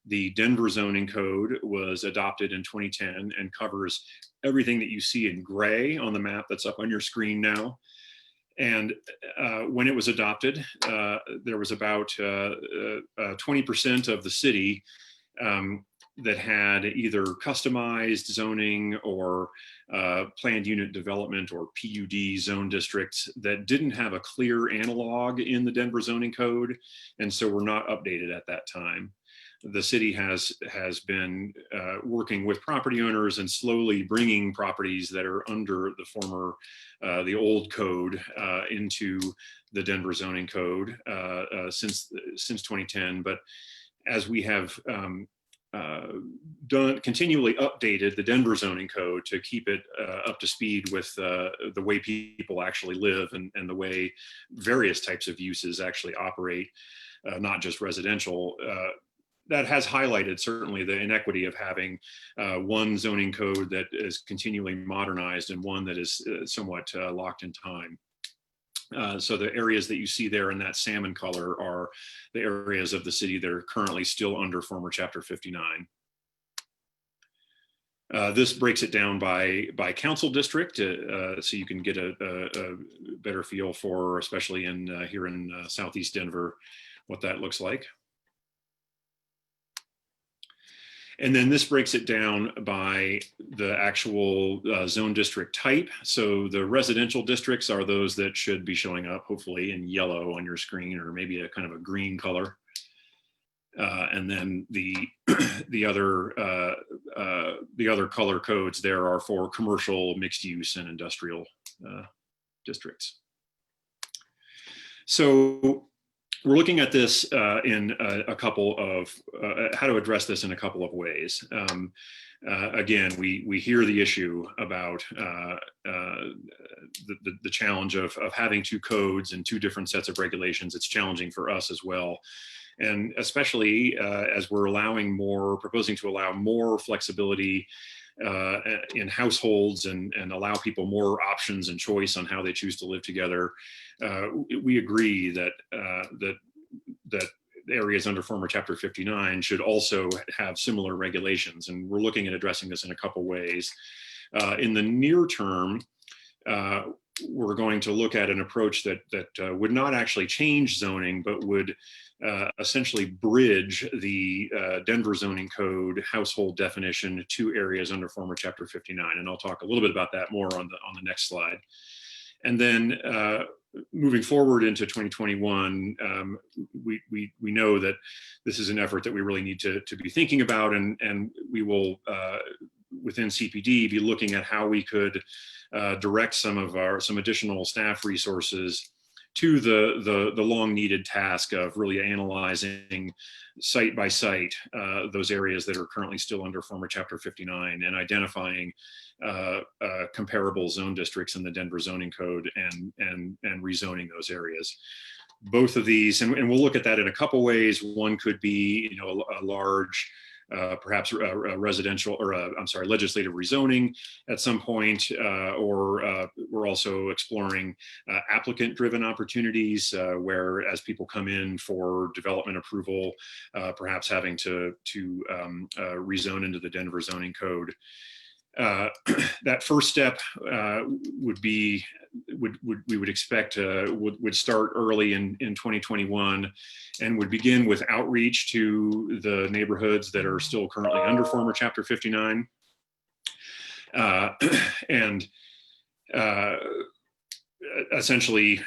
The Denver zoning code was adopted in 2010 and covers everything that you see in gray on the map that's up on your screen now. And when it was adopted, there was about 20% of the city that had either customized zoning or planned unit development, or PUD zone districts, that didn't have a clear analog in the Denver zoning code, and so were not updated at that time. The city has been working with property owners and slowly bringing properties that are under the old code into the Denver zoning code since 2010. But as we have continually updated the Denver zoning code to keep it up to speed with the way people actually live and the way various types of uses actually operate, not just residential, that has highlighted certainly the inequity of having one zoning code that is continually modernized and one that is somewhat locked in time. So the areas that you see there in that salmon color are the areas of the city that are currently still under former Chapter 59. This breaks it down by council district, so you can get a better feel for, especially here in Southeast Denver, what that looks like. And then this breaks it down by the actual zone district type. So the residential districts are those that should be showing up, hopefully, in yellow on your screen, or maybe a kind of a green color. And then the other color codes there are for commercial, mixed use, and industrial districts. So we're looking at this in a couple of, how to address this in a couple of ways. Again, we hear the issue about the challenge of having 2 codes and 2 different sets of regulations. It's challenging for us as well. And especially as we're proposing to allow more flexibility in households and allow people more options and choice on how they choose to live together. We agree that areas under former Chapter 59 should also have similar regulations, and we're looking at addressing this in a couple ways. In the near term, we're going to look at an approach that would not actually change zoning, but would essentially bridge the Denver zoning code household definition to areas under former Chapter 59. And I'll talk a little bit about that more on the next slide. And then moving forward into 2021, we know that this is an effort that we really need to be thinking about, and we will, within CPD, be looking at how we could direct some additional staff resources to the long needed task of really analyzing site by site those areas that are currently still under former Chapter 59 and identifying comparable zone districts in the Denver zoning code and rezoning those areas. Both of these, and we'll look at that in a couple ways. One could be, a large, perhaps a residential or legislative rezoning at some point, or we're also exploring applicant-driven opportunities where, as people come in for development approval, perhaps having to rezone into the Denver zoning code. That first step we would expect would start early in 2021 and would begin with outreach to the neighborhoods that are still currently under former Chapter 59. And essentially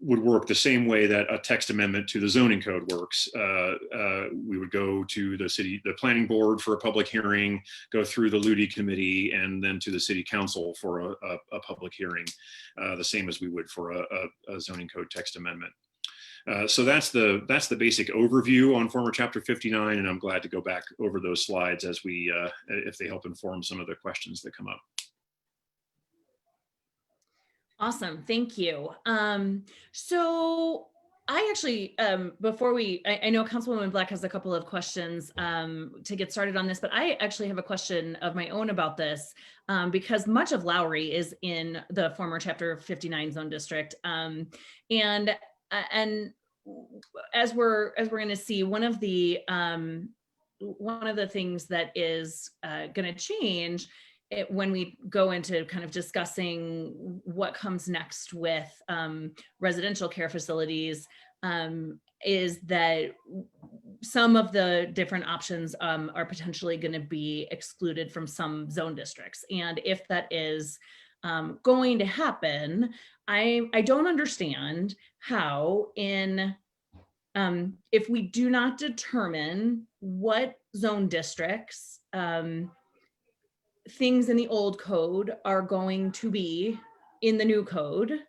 would work the same way that a text amendment to the zoning code works. We would go to the planning board for a public hearing, go through the Ludi committee, and then to the city council for a public hearing, the same as we would for a zoning code text amendment. So that's the basic overview on former Chapter 59, and I'm glad to go back over those slides as we, if they help inform some of the questions that come up. Awesome, thank you. So I actually, before I know Councilwoman Black has a couple of questions to get started on this, but I actually have a question of my own about this because much of Lowry is in the former Chapter 59 zone district. And as we're going to see, one of the things that is going to change when we go into kind of discussing what comes next with residential care facilities is that some of the different options are potentially going to be excluded from some zone districts. And if that is going to happen, I don't understand how if we do not determine what zone districts things in the old code are going to be in the new code,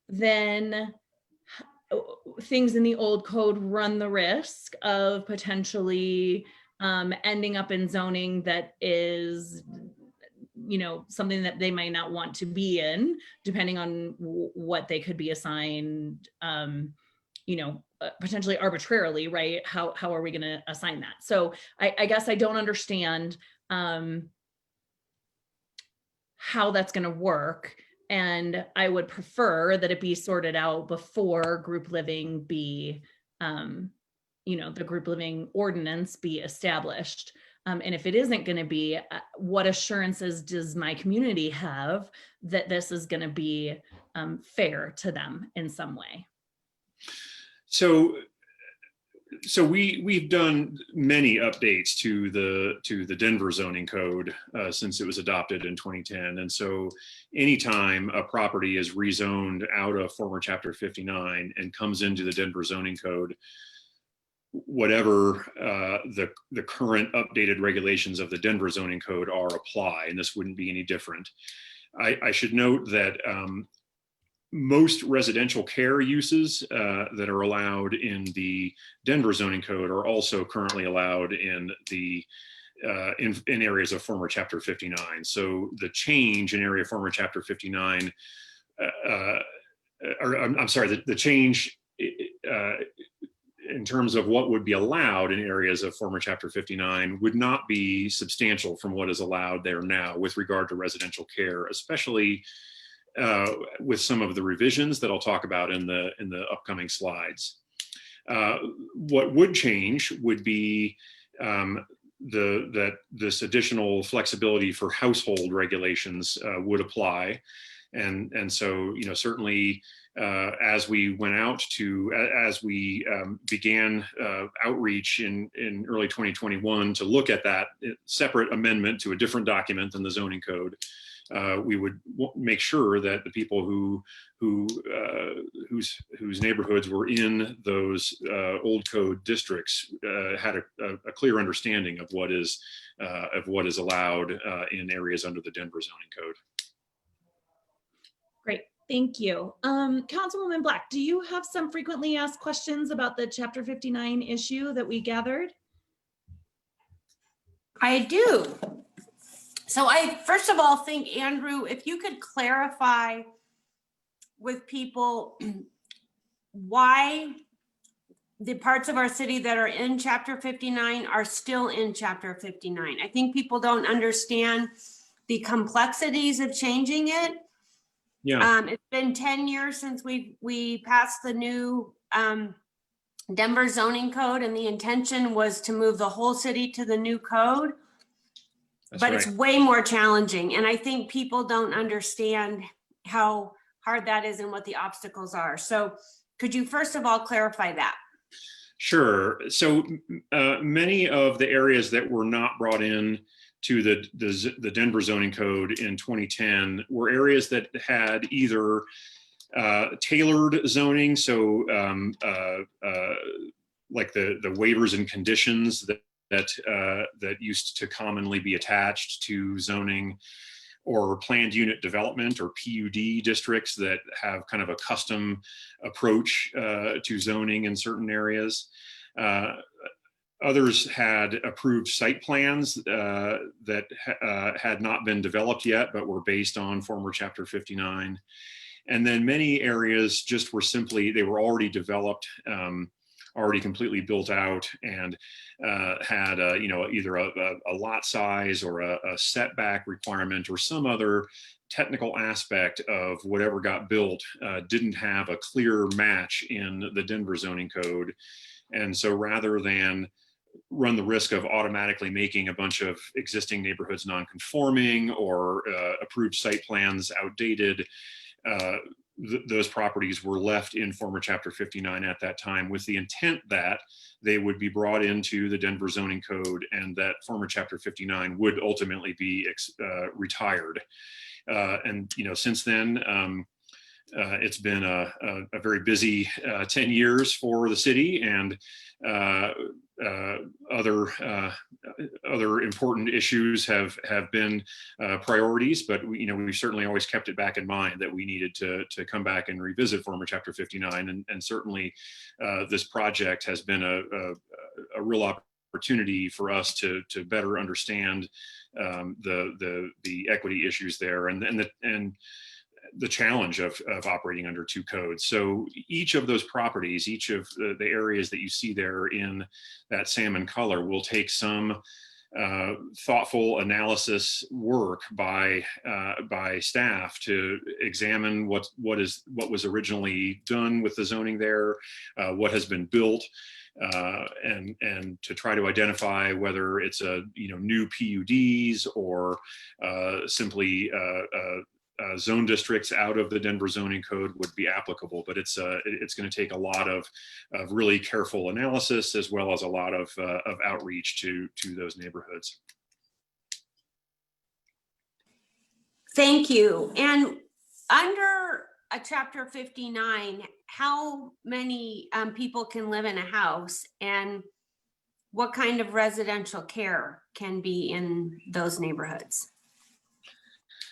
then things in the old code run the risk of potentially ending up in zoning that is, something that they might not want to be in, depending on what they could be assigned, potentially arbitrarily, right? How are we going to assign that? So I guess I don't understand how that's going to work. And I would prefer that it be sorted out before group living be, the group living ordinance be established. And if it isn't going to be, what assurances does my community have that this is going to be fair to them in some way? So we've done many updates to the Denver zoning code since it was adopted in 2010. And so anytime a property is rezoned out of former Chapter 59 and comes into the Denver zoning code, whatever the current updated regulations of the Denver zoning code are apply, and this wouldn't be any different. I should note that most residential care uses that are allowed in the Denver zoning code are also currently allowed in the in areas of former Chapter 59. So the change in area of former Chapter 59, the change in terms of what would be allowed in areas of former Chapter 59 would not be substantial from what is allowed there now with regard to residential care, especially with some of the revisions that I'll talk about in the upcoming slides. What would change would be that this additional flexibility for household regulations would apply. And so, certainly as we went out as we began outreach in early 2021 to look at that separate amendment to a different document than the zoning code, we would make sure that the people whose neighborhoods were in those old code districts had a clear understanding of what is allowed in areas under the Denver zoning code. Great, thank you. Councilwoman Black, do you have some frequently asked questions about the Chapter 59 issue that we gathered? I do. So I first of all think, Andrew, if you could clarify with people why the parts of our city that are in Chapter 59 are still in Chapter 59. I think people don't understand the complexities of changing it. Yeah. It's been 10 years since we passed the new Denver zoning code, and the intention was to move the whole city to the new code. That's but right. It's way more challenging. And I think people don't understand how hard that is and what the obstacles are. So could you first of all clarify that? Sure. So many of the areas that were not brought in to the Denver zoning code in 2010 were areas that had either tailored zoning, so like the waivers and conditions that used to commonly be attached to zoning, or planned unit development or PUD districts that have kind of a custom approach to zoning in certain areas. Others had approved site plans that had not been developed yet, but were based on former Chapter 59. And then many areas just were simply, they were already developed, already completely built out, and had either a lot size or a setback requirement or some other technical aspect of whatever got built didn't have a clear match in the Denver zoning code. And so rather than run the risk of automatically making a bunch of existing neighborhoods non-conforming or approved site plans outdated, those properties were left in former Chapter 59 at that time with the intent that they would be brought into the Denver zoning code and that former Chapter 59 would ultimately be retired. And since then, it's been a very busy 10 years for the city, and other important issues have been priorities, but we've certainly always kept it back in mind that we needed to come back and revisit former Chapter 59, and certainly this project has been a real opportunity for us to better understand the equity issues there and the challenge of operating under two codes. So each of those properties, each of the areas that you see there in that salmon color will take some thoughtful analysis work by staff to examine what was originally done with the zoning there, what has been built, and to try to identify whether it's new PUDs or simply zone districts out of the Denver zoning code would be applicable, but it's going to take a lot of really careful analysis as well as a lot of outreach to those neighborhoods. Thank you. And under a Chapter 59, how many people can live in a house, and what kind of residential care can be in those neighborhoods?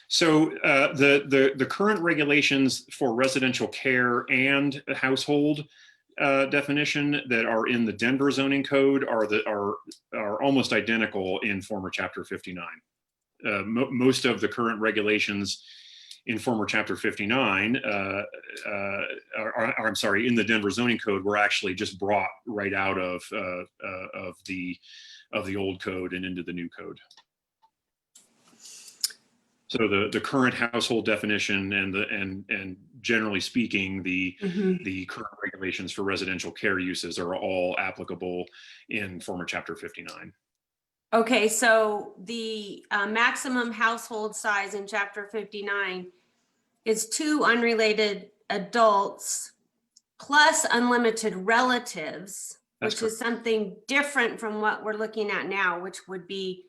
So the current regulations for residential care and household definition that are in the Denver zoning code are almost identical in former Chapter 59. Most of the current regulations in former Chapter 59, in the Denver zoning code, were actually just brought right out of the old code and into the new code. So the current household definition and generally speaking, the current regulations for residential care uses are all applicable in former Chapter 59. Okay, so the maximum household size in chapter 59 is 2 unrelated adults plus unlimited relatives, That's which is something different from what we're looking at now, which would be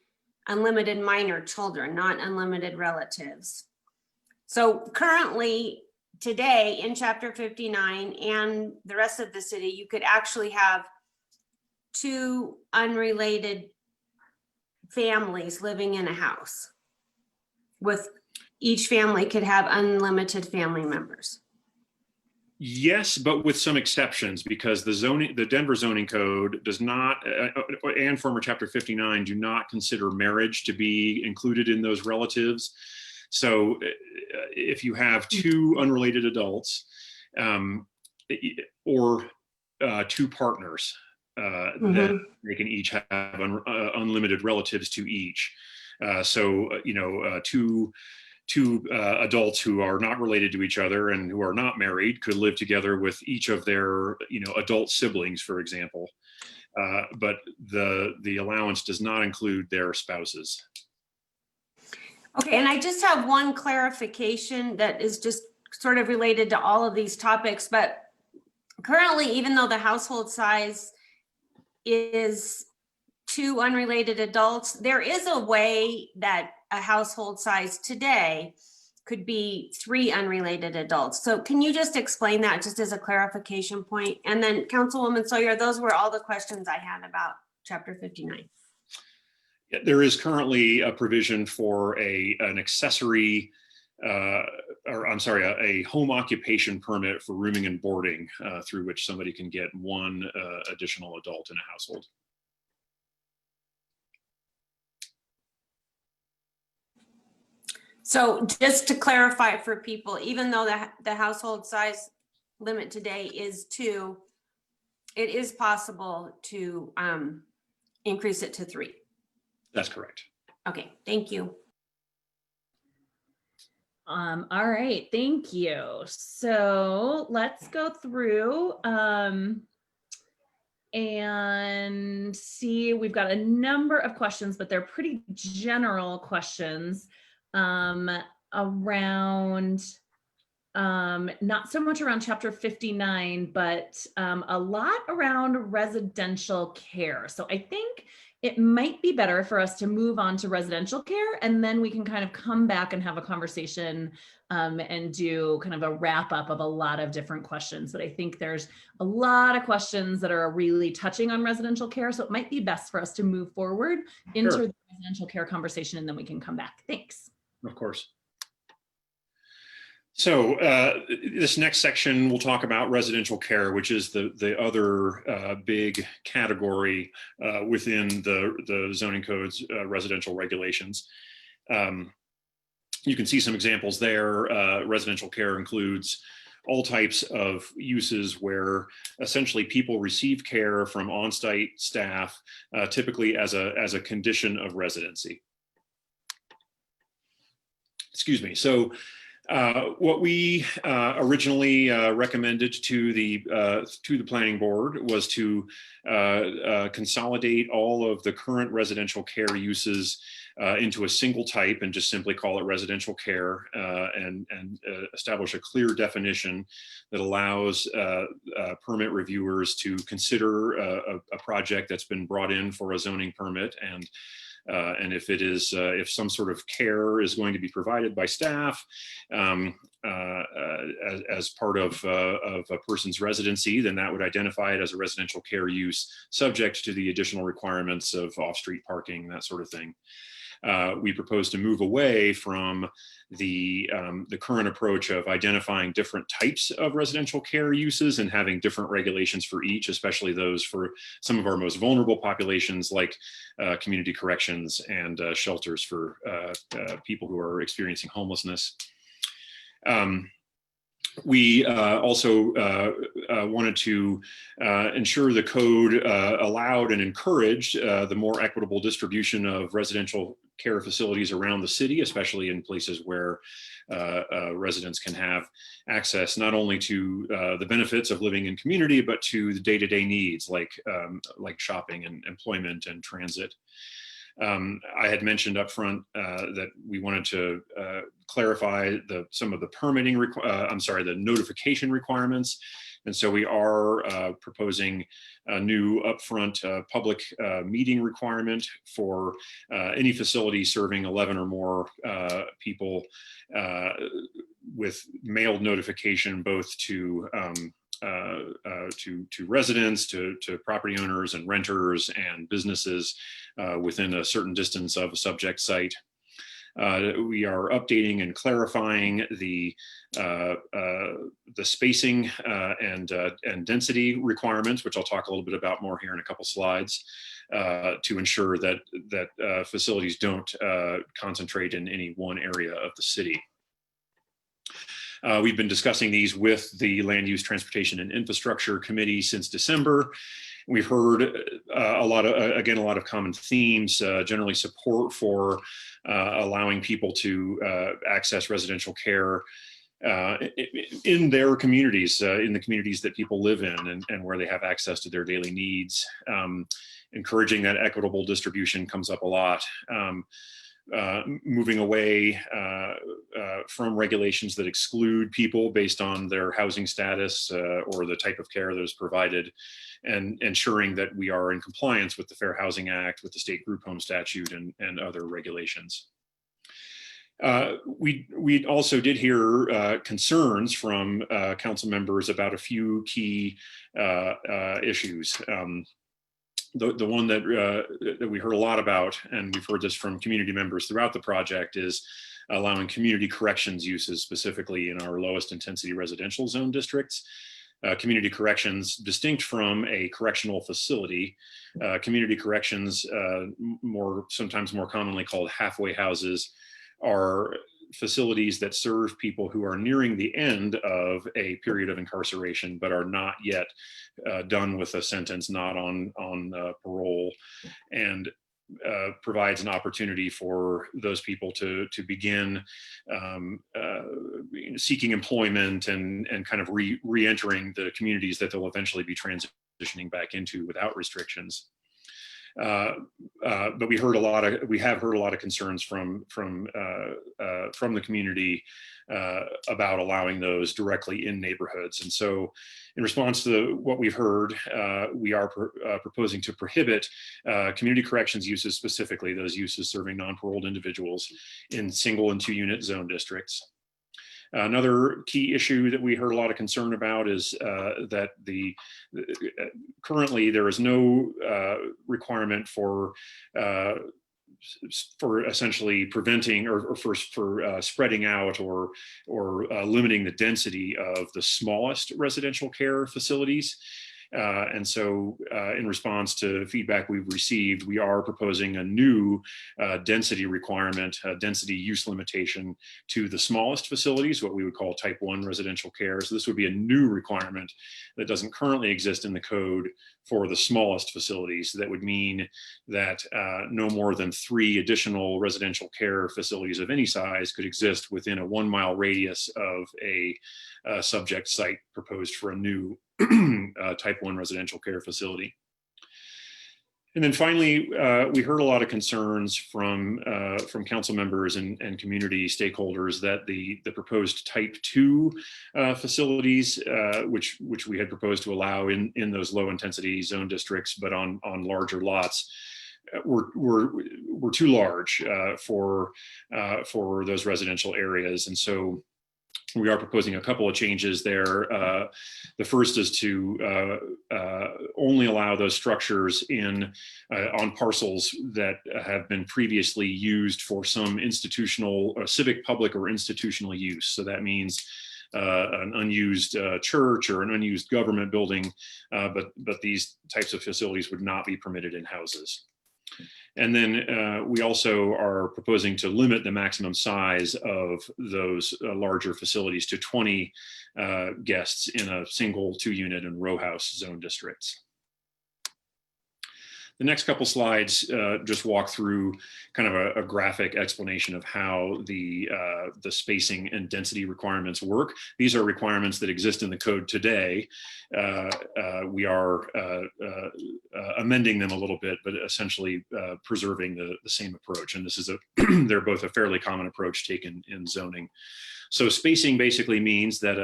unlimited minor children, not unlimited relatives. So currently, today in chapter 59 and the rest of the city, you could actually have 2 unrelated families living in a house, with each family could have unlimited family members. Yes, but with some exceptions, because the Denver zoning code does not, and former chapter 59 do not consider marriage to be included in those relatives. So if you have 2 unrelated adults or 2 partners, then they can each have unlimited relatives to each. Two adults who are not related to each other and who are not married could live together with each of their, adult siblings, for example. But the allowance does not include their spouses. Okay, and I just have one clarification that is just sort of related to all of these topics, but currently, even though the household size is 2 unrelated adults, there is a way that a household size today could be 3 unrelated adults. So can you just explain that just as a clarification point? And then Councilwoman Sawyer, those were all the questions I had about chapter 59. There is currently a provision for an accessory, a home occupation permit for rooming and boarding through which somebody can get 1 additional adult in a household. So just to clarify for people, even though the household size limit today is 2, it is possible to increase it to 3. That's correct. Okay, thank you. All right, thank you. So let's go through and see, we've got a number of questions, but they're pretty general questions around, not so much around chapter 59, but a lot around residential care. So I think it might be better for us to move on to residential care, and then we can kind of come back and have a conversation and do kind of a wrap up of a lot of different questions. But I think there's a lot of questions that are really touching on residential care. So it might be best for us to move forward into the residential care conversation, and then we can come back. Thanks. Of course. So this next section, we'll talk about residential care, which is the other big category within the zoning code's residential regulations. You can see some examples there. Residential care includes all types of uses where essentially people receive care from on-site staff, typically as a condition of residency. Excuse me. So what we originally recommended to the planning board was to consolidate all of the current residential care uses into a single type and just simply call it residential care and establish a clear definition that allows permit reviewers to consider a project that's been brought in for a zoning permit, and if it is, if some sort of care is going to be provided by staff as part of a person's residency, then that would identify it as a residential care use, subject to the additional requirements of off-street parking, that sort of thing. We propose to move away from the current approach of identifying different types of residential care uses and having different regulations for each, especially those for some of our most vulnerable populations, like community corrections and shelters for people who are experiencing homelessness. We also wanted to ensure the code allowed and encouraged the more equitable distribution of residential care facilities around the city, especially in places where residents can have access not only to the benefits of living in community, but to the day-to-day needs like shopping and employment and transit. I had mentioned up front that we wanted to clarify some of the the notification requirements. And so we are proposing a new upfront public meeting requirement for any facility serving 11 or more people with mailed notification both to residents, to property owners and renters and businesses within a certain distance of a subject site. We are updating and clarifying the spacing and density requirements, which I'll talk a little bit about more here in a couple slides, to ensure that facilities don't concentrate in any one area of the city. We've been discussing these with the Land Use, Transportation, and Infrastructure Committee since December. We've heard a lot of common themes, generally support for allowing people to access residential care in their communities, in the communities that people live in and where they have access to their daily needs. Encouraging that equitable distribution comes up a lot. Moving away from regulations that exclude people based on their housing status or the type of care that is provided, and ensuring that we are in compliance with the Fair Housing Act, with the state group home statute, and other regulations. We also did hear concerns from council members about a few key issues. The one that we heard a lot about, and we've heard this from community members throughout the project, is allowing community corrections uses, specifically in our lowest intensity residential zone districts. Community corrections, distinct from a correctional facility, community corrections, sometimes more commonly called halfway houses, are facilities that serve people who are nearing the end of a period of incarceration, but are not yet done with a sentence, not on parole, and provides an opportunity for those people to begin seeking employment and kind of re-entering the communities that they'll eventually be transitioning back into without restrictions. But we have heard a lot of concerns from the community about allowing those directly in neighborhoods. And so in response to what we've heard, we are proposing to prohibit community corrections uses, specifically those uses serving non-paroled individuals, in single and 2-unit zone districts. Another key issue that we heard a lot of concern about is that currently there is no requirement for essentially preventing or for spreading out or limiting the density of the smallest residential care facilities. And so in response to feedback we've received, we are proposing a new density requirement, density use limitation to the smallest facilities, what we would call type 1 residential care. So this would be a new requirement that doesn't currently exist in the code for the smallest facilities. That would mean that no more than 3 additional residential care facilities of any size could exist within a 1-mile radius of a subject site proposed for a new type 1 residential care facility. And then finally, we heard a lot of concerns from council members and community stakeholders that the proposed type 2 facilities, which we had proposed to allow in those low intensity zone districts, but on larger lots, were too large for those residential areas. And so we are proposing a couple of changes there. The first is to only allow those structures on parcels that have been previously used for some institutional, civic, public, or institutional use. So that means an unused church or an unused government building, but these types of facilities would not be permitted in houses. And then we also are proposing to limit the maximum size of those larger facilities to 20 guests in a single 2-unit and row house zone districts. The next couple slides just walk through kind of a graphic explanation of how the spacing and density requirements work. These are requirements that exist in the code today. We are amending them a little bit, but essentially preserving the same approach. And this is they're both a fairly common approach taken in zoning. So spacing basically means that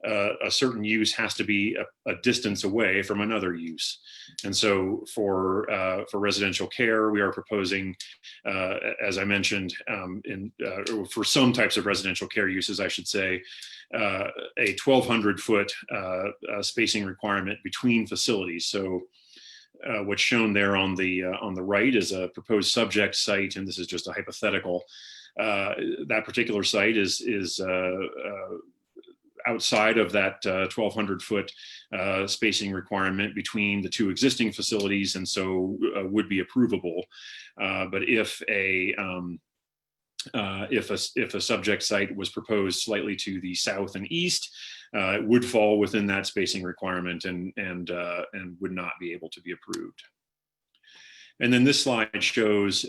a certain use has to be a distance away from another use. And so for residential care, we are proposing, as I mentioned, for some types of residential care uses, I should say, a 1,200 foot spacing requirement between facilities. So what's shown there on the right is a proposed subject site, and this is just a hypothetical. That particular site is outside of that 1,200 foot spacing requirement between the two existing facilities, and so would be approvable. But if a subject site was proposed slightly to the south and east, it would fall within that spacing requirement and would not be able to be approved. And then this slide shows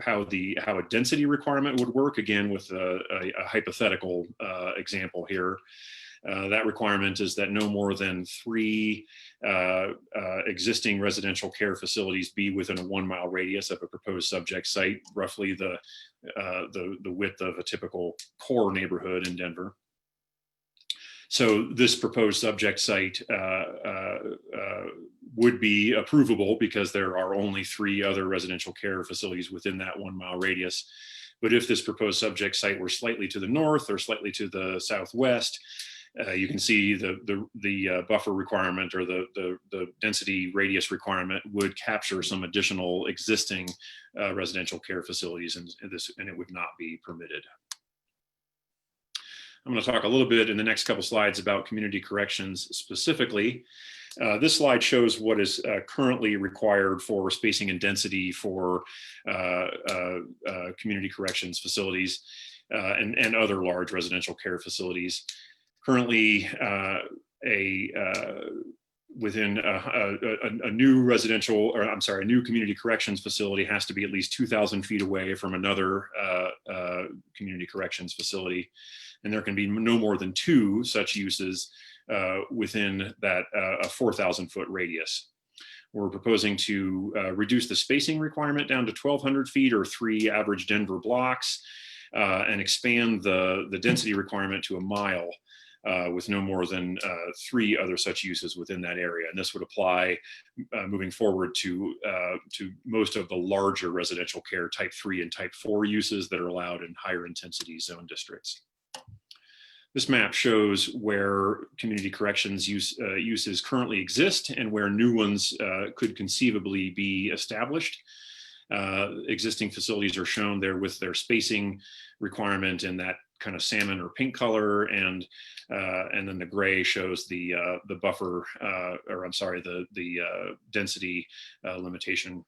how a density requirement would work, again with a hypothetical example here. That requirement is that no more than 3 existing residential care facilities be within a 1 mile radius of a proposed subject site, roughly the width of a typical core neighborhood in Denver. So this proposed subject site would be approvable because there are only 3 other residential care facilities within that 1 mile radius. But if this proposed subject site were slightly to the north or slightly to the southwest, you can see the buffer requirement or the density radius requirement would capture some additional existing residential care facilities, and it would not be permitted. I'm going to talk a little bit in the next couple slides about community corrections specifically. This slide shows what is currently required for spacing and density for community corrections facilities and other large residential care facilities. Currently, within a new a new community corrections facility has to be at least 2,000 feet away from another community corrections facility. And there can be no more than 2 such uses within that a 4,000 foot radius. We're proposing to reduce the spacing requirement down to 1,200 feet or 3 average Denver blocks and expand the density requirement to 1 mile with no more than 3 other such uses within that area. And this would apply moving forward to most of the larger residential care type 3 and type 4 uses that are allowed in higher intensity zone districts. This map shows where community corrections uses currently exist and where new ones could conceivably be established. Existing facilities are shown there with their spacing requirement in that kind of salmon or pink color, and then the gray shows the buffer, or I'm sorry, the density limitation,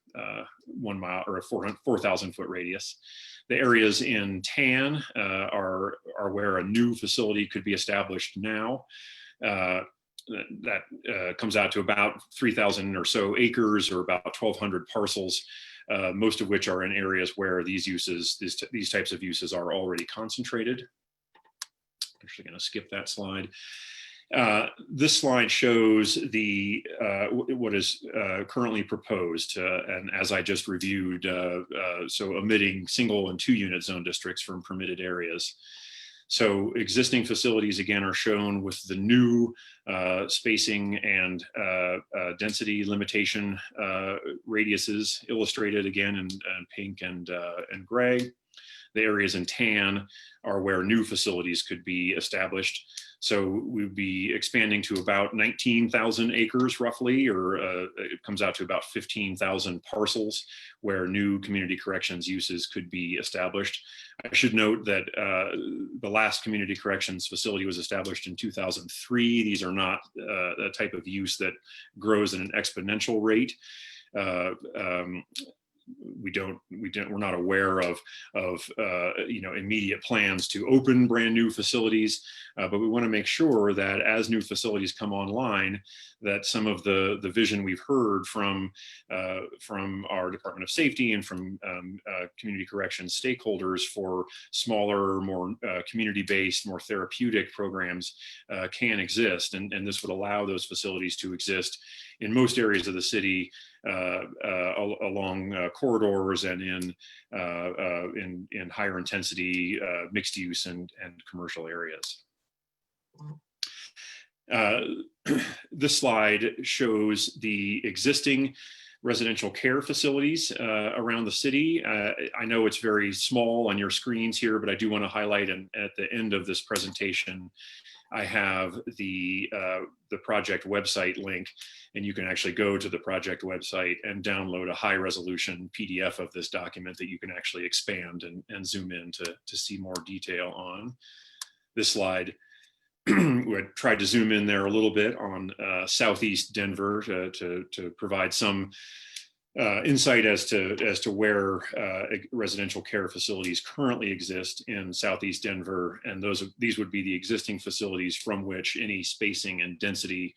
1 mile or a 4,000 foot radius. The areas in tan are where a new facility could be established now. That comes out to about 3,000 or so acres, or about 1,200 parcels, most of which are in areas where these types of uses are already concentrated. I'm actually going to skip that slide. This slide shows what is currently proposed, and as I just reviewed, so omitting single and 2 unit zone districts from permitted areas. So existing facilities again are shown with the new spacing and density limitation radiuses illustrated again in pink and gray. The areas in tan are where new facilities could be established. So we'd be expanding to about 19,000 acres roughly, or it comes out to about 15,000 parcels where new community corrections uses could be established. I should note that the last community corrections facility was established in 2003. These are not a type of use that grows at an exponential rate. we're not aware of immediate plans to open brand new facilities, but we want to make sure that as new facilities come online, that some of the vision we've heard from our Department of Safety and from community corrections stakeholders for smaller, more community-based, more therapeutic programs can exist, and this would allow those facilities to exist in most areas of the city, along corridors and in higher intensity mixed use and commercial areas. This slide shows the existing residential care facilities around the city. I know it's very small on your screens here, but I do want to highlight, and at the end of this presentation, I have the project website link, and you can actually go to the project website and download a high resolution PDF of this document that you can actually expand and zoom in to see more detail on. This slide, we tried to zoom in there a little bit on Southeast Denver to provide some insight as to where residential care facilities currently exist in Southeast Denver, and these would be the existing facilities from which any spacing and density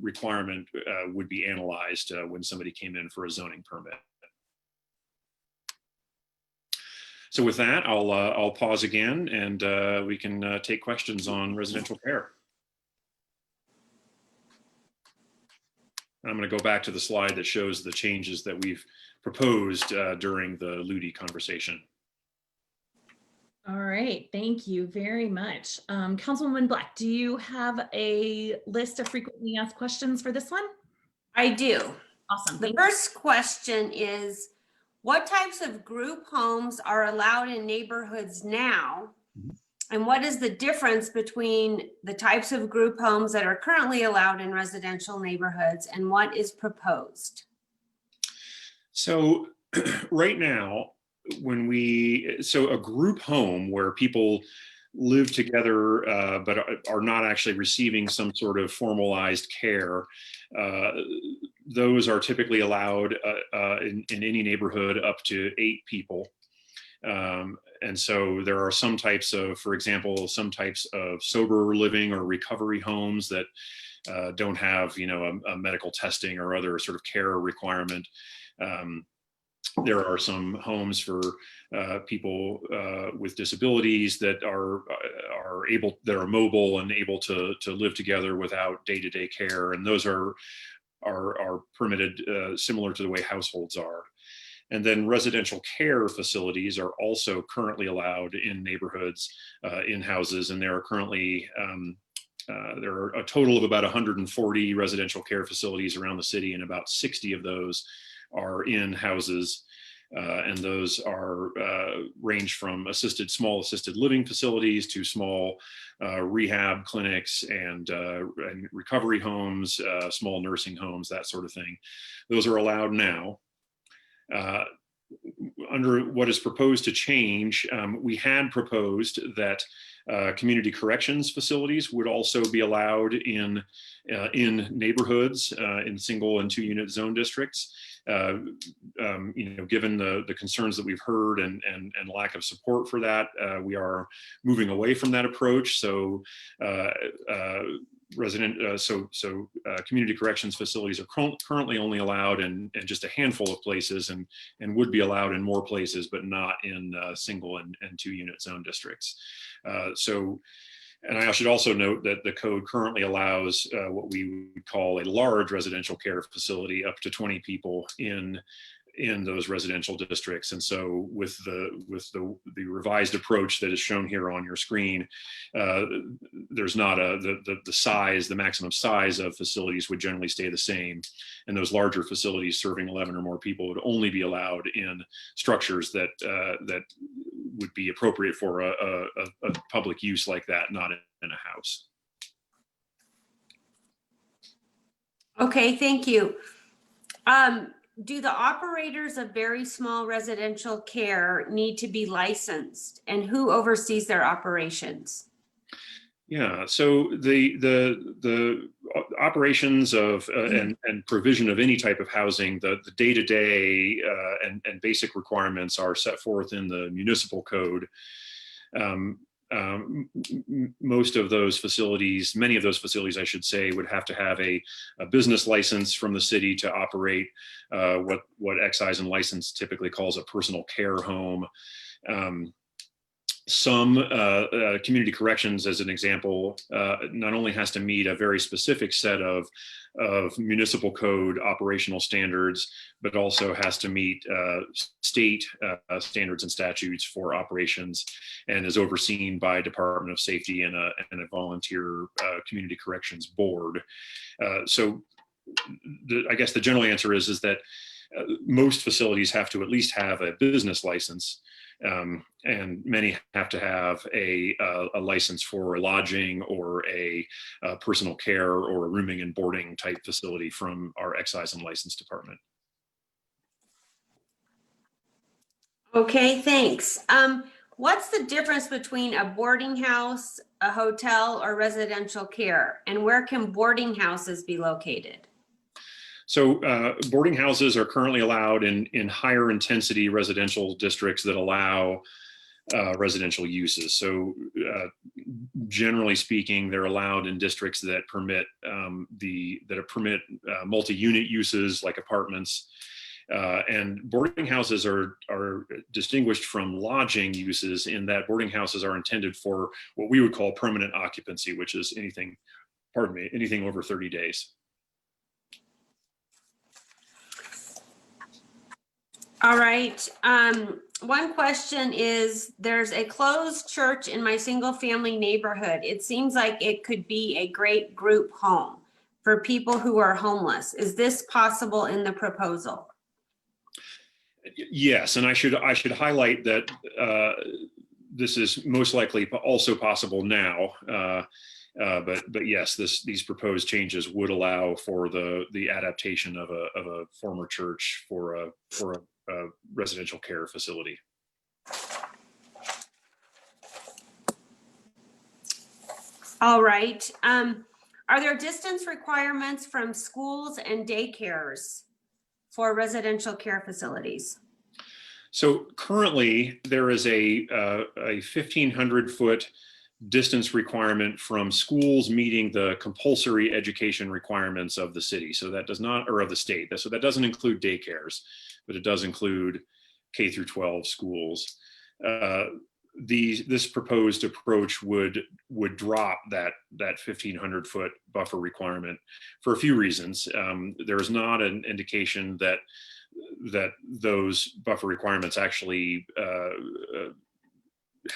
requirement would be analyzed when somebody came in for a zoning permit. So with that, I'll pause again, and we can take questions on residential care. I'm going to go back to the slide that shows the changes that we've proposed during the Ludi conversation. All right, thank you very much. Councilwoman Black, do you have a list of frequently asked questions for this one? I do. Awesome. The first question is, what types of group homes are allowed in neighborhoods now? And what is the difference between the types of group homes that are currently allowed in residential neighborhoods and what is proposed? So right now, so a group home where people live together but are not actually receiving some sort of formalized care, those are typically allowed in any neighborhood up to 8 people. And so there are some types of, for example, some types of sober living or recovery homes that don't have, a medical testing or other sort of care requirement. There are some homes for people with disabilities that are mobile and able to live together without day-to-day care, and those are permitted similar to the way households are. And then residential care facilities are also currently allowed in neighborhoods, in houses, and there are currently there are a total of about 140 residential care facilities around the city, and about 60 of those are in houses. And those are range from small assisted living facilities to small rehab clinics and recovery homes, small nursing homes, that sort of thing. Those are allowed now. Under what is proposed to change, we had proposed that community corrections facilities would also be allowed in neighborhoods in single and 2 unit zone districts. Given the concerns that we've heard and lack of support for that, we are moving away from that approach. So community corrections facilities are currently only allowed in just a handful of places, and would be allowed in more places, but not in single and 2 unit zone districts. And I should also note that the code currently allows what we would call a large residential care facility up to 20 people in those residential districts. And so with the revised approach that is shown here on your screen, there's not the maximum size of facilities would generally stay the same. And those larger facilities serving 11 or more people would only be allowed in structures that would be appropriate for a public use like that, not in a house. Okay, thank you. Do the operators of very small residential care need to be licensed, and who oversees their operations? Yeah, so the operations of and provision of any type of housing, the day-to-day and basic requirements are set forth in the municipal code. Most of those facilities, many of those facilities, I should say, would have to have a business license from the city to operate what excise and license typically calls a personal care home. Some community corrections, as an example, not only has to meet a very specific set of municipal code operational standards, but also has to meet state standards and statutes for operations, and is overseen by Department of Safety and a volunteer community corrections board. So I guess the general answer is that most facilities have to at least have a business license. And many have to have a license for lodging or a personal care or a rooming and boarding type facility from our excise and license department. Okay, thanks. What's the difference between a boarding house, a hotel, or residential care? And where can boarding houses be located? So boarding houses are currently allowed in higher intensity residential districts that allow residential uses. So generally speaking, they're allowed in districts that permit multi-unit uses like apartments. And boarding houses are distinguished from lodging uses in that boarding houses are intended for what we would call permanent occupancy, which is anything over 30 days. All right. One question is, there's a closed church in my single family neighborhood. It seems like it could be a great group home for people who are homeless. Is this possible in the proposal? Yes, and I should highlight that this is most likely also possible now. But yes, these proposed changes would allow for the adaptation of a former church for a residential care facility. All right. Are there distance requirements from schools and daycares for residential care facilities? So currently there is a 1,500-foot distance requirement from schools meeting the compulsory education requirements of the city. So that does not, or of the state. So that doesn't include daycares, but it does include K through 12 schools. This proposed approach would drop that 1,500-foot buffer requirement for a few reasons. There is not an indication that those buffer requirements actually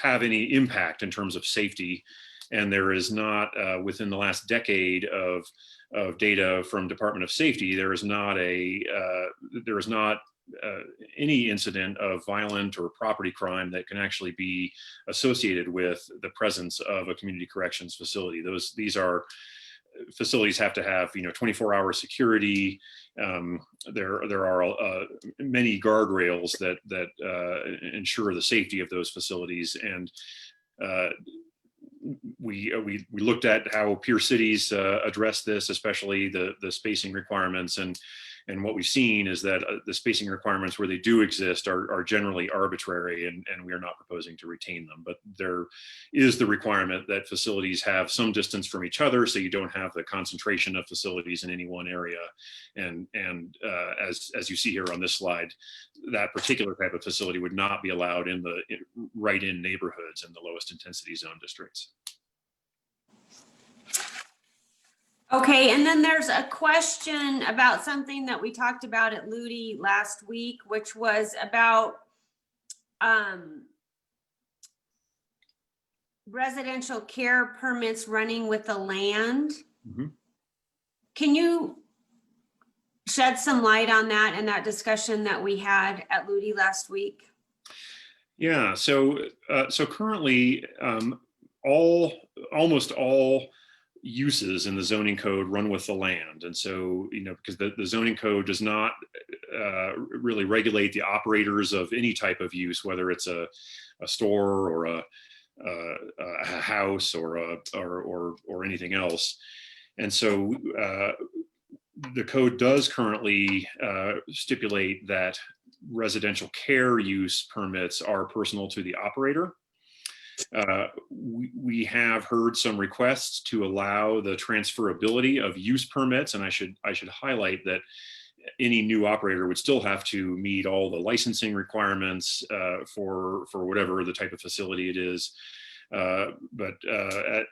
have any impact in terms of safety, and there is not within the last decade of data from Department of Safety, there is not any incident of violent or property crime that can actually be associated with the presence of a community corrections facility. These are facilities have to have 24-hour security. There are many guardrails that ensure the safety of those facilities, and we looked at how peer cities address this, especially the spacing requirements, and what we've seen is that the spacing requirements where they do exist are generally arbitrary, and we are not proposing to retain them. But there is the requirement that facilities have some distance from each other, so you don't have the concentration of facilities in any one area. And as you see here on this slide, that particular type of facility would not be allowed in the right-in neighborhoods in the lowest intensity zone districts. Okay, and then there's a question about something that we talked about at Ludi last week, which was about residential care permits running with the land. Mm-hmm. Can you shed some light on that and that discussion that we had at Ludi last week? Yeah, so currently almost all uses in the zoning code run with the land. And so, because the zoning code does not really regulate the operators of any type of use, whether it's a store or a house or anything else. And so the code does currently stipulate that residential care use permits are personal to the operator. We have heard some requests to allow the transferability of use permits, and I should highlight that any new operator would still have to meet all the licensing requirements for whatever the type of facility it is. But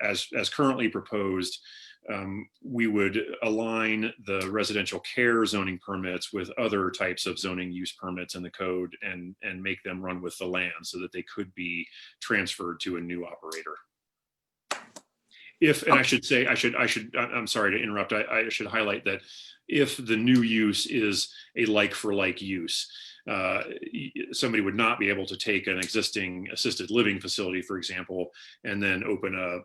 as currently proposed, we would align the residential care zoning permits with other types of zoning use permits in the code and make them run with the land so that they could be transferred to a new operator. And I should say, I'm sorry to interrupt. I should highlight that if the new use is a like for like use, somebody would not be able to take an existing assisted living facility, for example, and then open a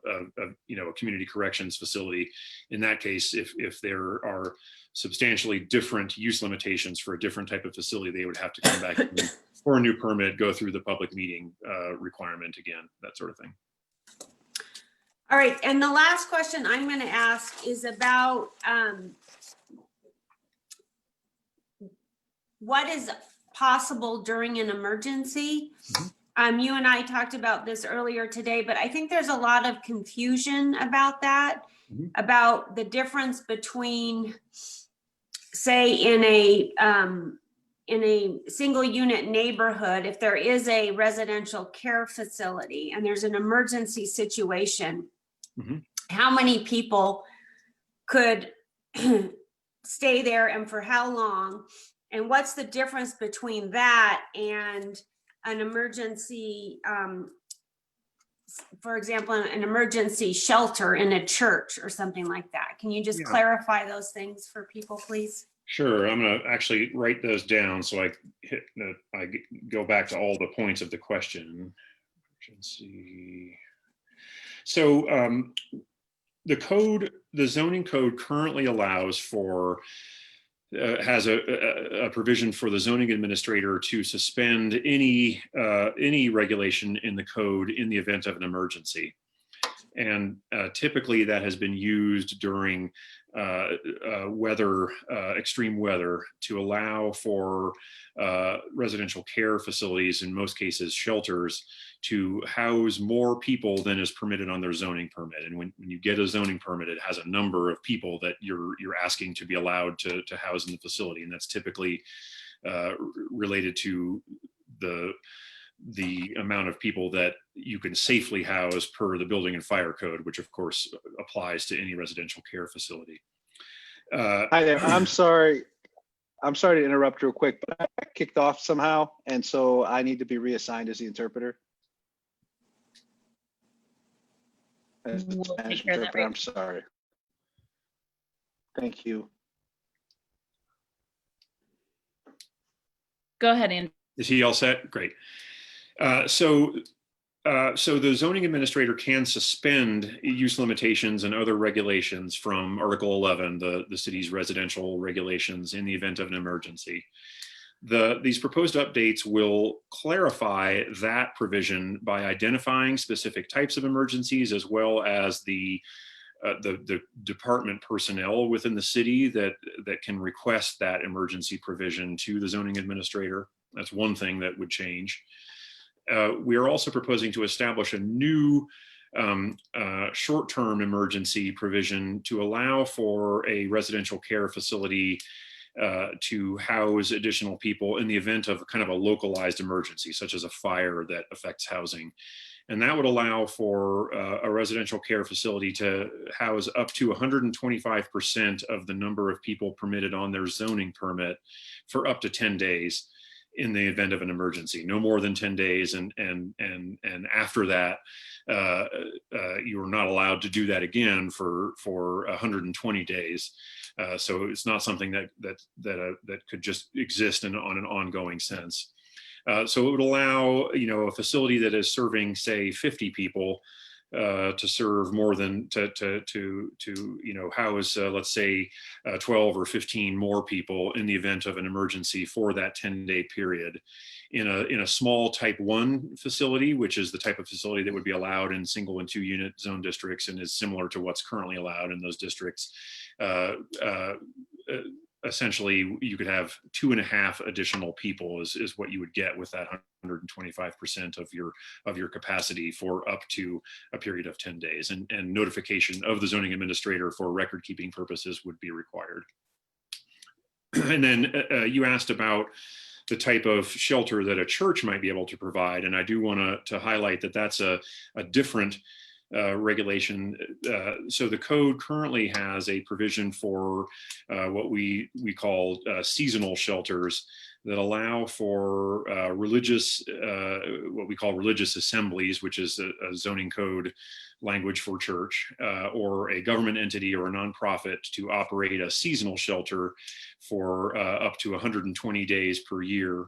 community corrections facility. In that case, if there are substantially different use limitations for a different type of facility, they would have to come back for a new permit, go through the public meeting requirement again, that sort of thing. All right, and the last question I'm going to ask is about what is possible during an emergency. You and I talked about this earlier today, but I think there's a lot of confusion about that, about the difference between, say, in a single unit neighborhood, if there is a residential care facility and there's an emergency situation, how many people could stay there and for how long? And what's the difference between that and an emergency, for example, an emergency shelter in a church or something like that? Can you just clarify those things for people, please? Sure, I'm going to actually write those down so I go back to all the points of the question. So the zoning code currently allows for has a provision for the zoning administrator to suspend any regulation in the code in the event of an emergency. And typically that has been used during extreme weather, to allow for residential care facilities, in most cases shelters, to house more people than is permitted on their zoning permit. And when you get a zoning permit, it has a number of people that you're asking to be allowed to house in the facility, and that's typically related to the amount of people that you can safely house per the building and fire code, which of course applies to any residential care facility. Hi there, I'm sorry to interrupt real quick, but I got kicked off somehow, and so I need to be reassigned as the interpreter. As the Spanish interpreter, I'm sorry. Thank you. Go ahead, Andy. Is he all set? Great. So the zoning administrator can suspend use limitations and other regulations from Article 11, the city's residential regulations, in the event of an emergency. These proposed updates will clarify that provision by identifying specific types of emergencies, as well as the department personnel within the city that can request that emergency provision to the zoning administrator. That's one thing that would change. We are also proposing to establish a new short-term emergency provision to allow for a residential care facility to house additional people in the event of kind of a localized emergency, such as a fire that affects housing. And that would allow for a residential care facility to house up to 125% of the number of people permitted on their zoning permit for up to 10 days in the event of an emergency. No more than 10 days, and after that, you are not allowed to do that again for 120 days. So it's not something that could just exist on an ongoing sense. So it would allow, a facility that is serving, say, 50 people to serve more than to house, let's say, 12 or 15 more people in the event of an emergency for that 10-day period. in a small type 1 facility, which is the type of facility that would be allowed in single and 2 unit zone districts and is similar to what's currently allowed in those districts. Essentially, you could have 2.5 additional people is what you would get with that 125% of your capacity for up to a period of 10 days. And notification of the zoning administrator for record keeping purposes would be required. And then you asked about the type of shelter that a church might be able to provide. And I do want to highlight that that's a different regulation. So the code currently has a provision for what we call seasonal shelters that allow for religious, what we call religious assemblies, which is a zoning code language for church, or a government entity or a nonprofit to operate a seasonal shelter for up to 120 days per year.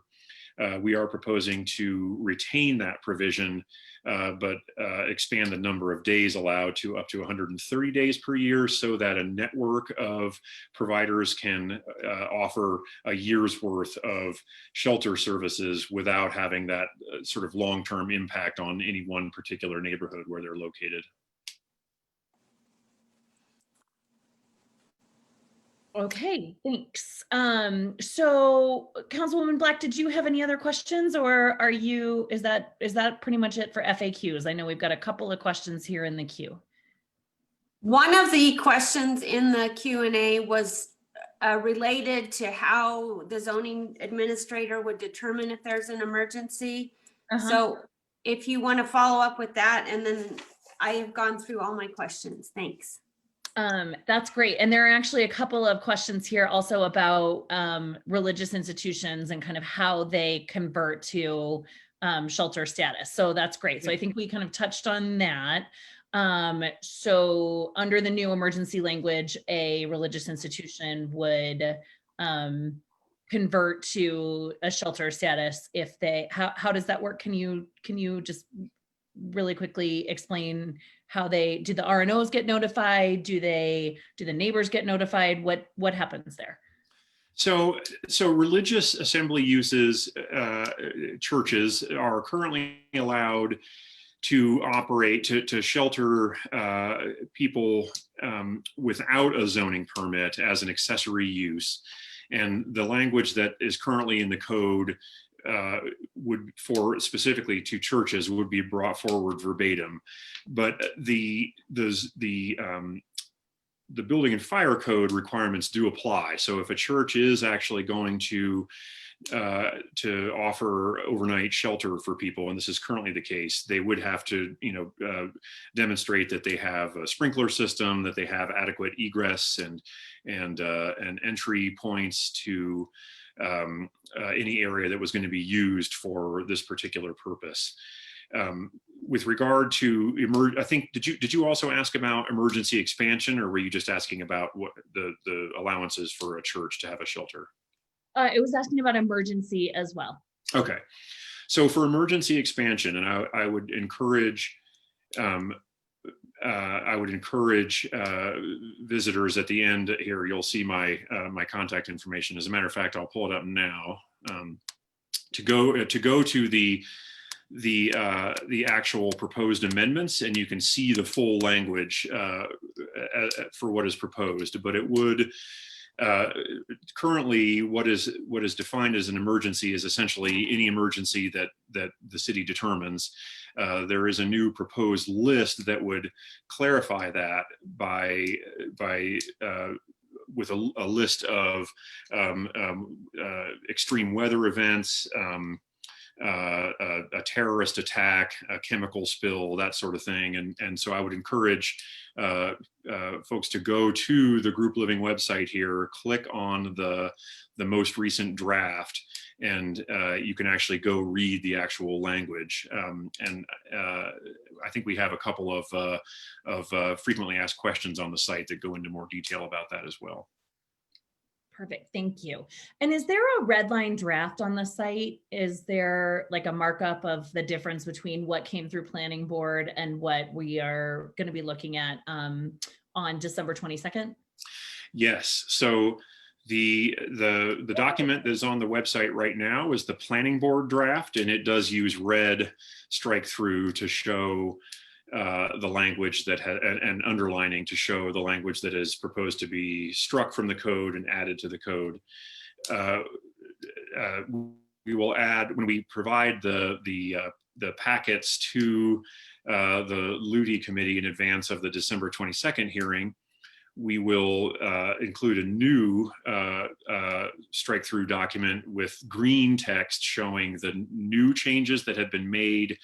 We are proposing to retain that provision, but expand the number of days allowed to up to 130 days per year, so that a network of providers can offer a year's worth of shelter services without having that sort of long-term impact on any one particular neighborhood where they're located. Okay, thanks. So Councilwoman Black, did you have any other questions, or is that pretty much it for FAQs? I know we've got a couple of questions here in the queue. One of the questions in the Q&A was related to how the zoning administrator would determine if there's an emergency. So if you want to follow up with that, and then I have gone through all my questions. Thanks. That's great. And there are actually a couple of questions here also about religious institutions and kind of how they convert to shelter status. So that's great. So I think we kind of touched on that. So under the new emergency language, a religious institution would convert to a shelter status if they, how does that work? Can you just really quickly explain how do the RNOs get notified? Do the neighbors get notified? What happens there? So religious assembly uses, churches are currently allowed to operate, to shelter people without a zoning permit as an accessory use. And the language that is currently in the code would, for specifically to churches, would be brought forward verbatim. But the building and fire code requirements do apply. So if a church is actually going to offer overnight shelter for people, and this is currently the case, they would have to, demonstrate that they have a sprinkler system, that they have adequate egress and entry points to any area that was going to be used for this particular purpose. With regard to I think, did you also ask about emergency expansion, or were you just asking about what the allowances for a church to have a shelter? It was asking about emergency as well. Okay, so for emergency expansion, and I would encourage visitors at the end here. You'll see my contact information. As a matter of fact, I'll pull it up now to go to the actual proposed amendments, and you can see the full language for what is proposed. But it would currently, what is defined as an emergency is essentially any emergency that the city determines. There is a new proposed list that would clarify that with a list of extreme weather events, a terrorist attack, a chemical spill, that sort of thing. And so I would encourage folks to go to the Group Living website here, click on the most recent draft, and you can actually go read the actual language. And I think we have a couple of frequently asked questions on the site that go into more detail about that as well. Perfect, thank you. And is there a red line draft on the site? Is there like a markup of the difference between what came through planning board and what we are going to be looking at on December 22nd? Yes, so The document that's on the website right now is the planning board draft, and it does use red strike through to show the language that and underlining to show the language that is proposed to be struck from the code and added to the code. We will add, when we provide the packets to the LUTI committee in advance of the December 22nd hearing, we will include a new strike through document with green text showing the new changes that have been made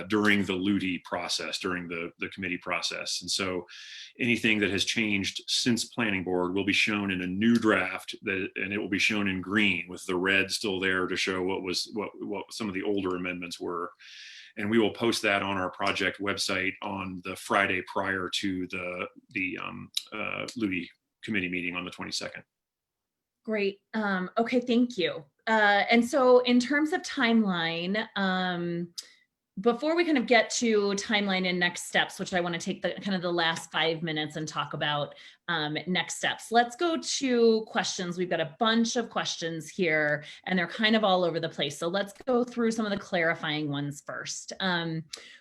during the LUTI process, during the committee process. And so anything that has changed since planning board will be shown in a new draft, and it will be shown in green with the red still there to show what some of the older amendments were. And we will post that on our project website on the Friday prior to the LUTI committee meeting on the 22nd. Great. Okay, thank you. And so in terms of timeline, before we kind of get to timeline and next steps, which I want to take the kind of the last 5 minutes and talk about next steps. Let's go to questions. We've got a bunch of questions here and they're kind of all over the place. So let's go through some of the clarifying ones first.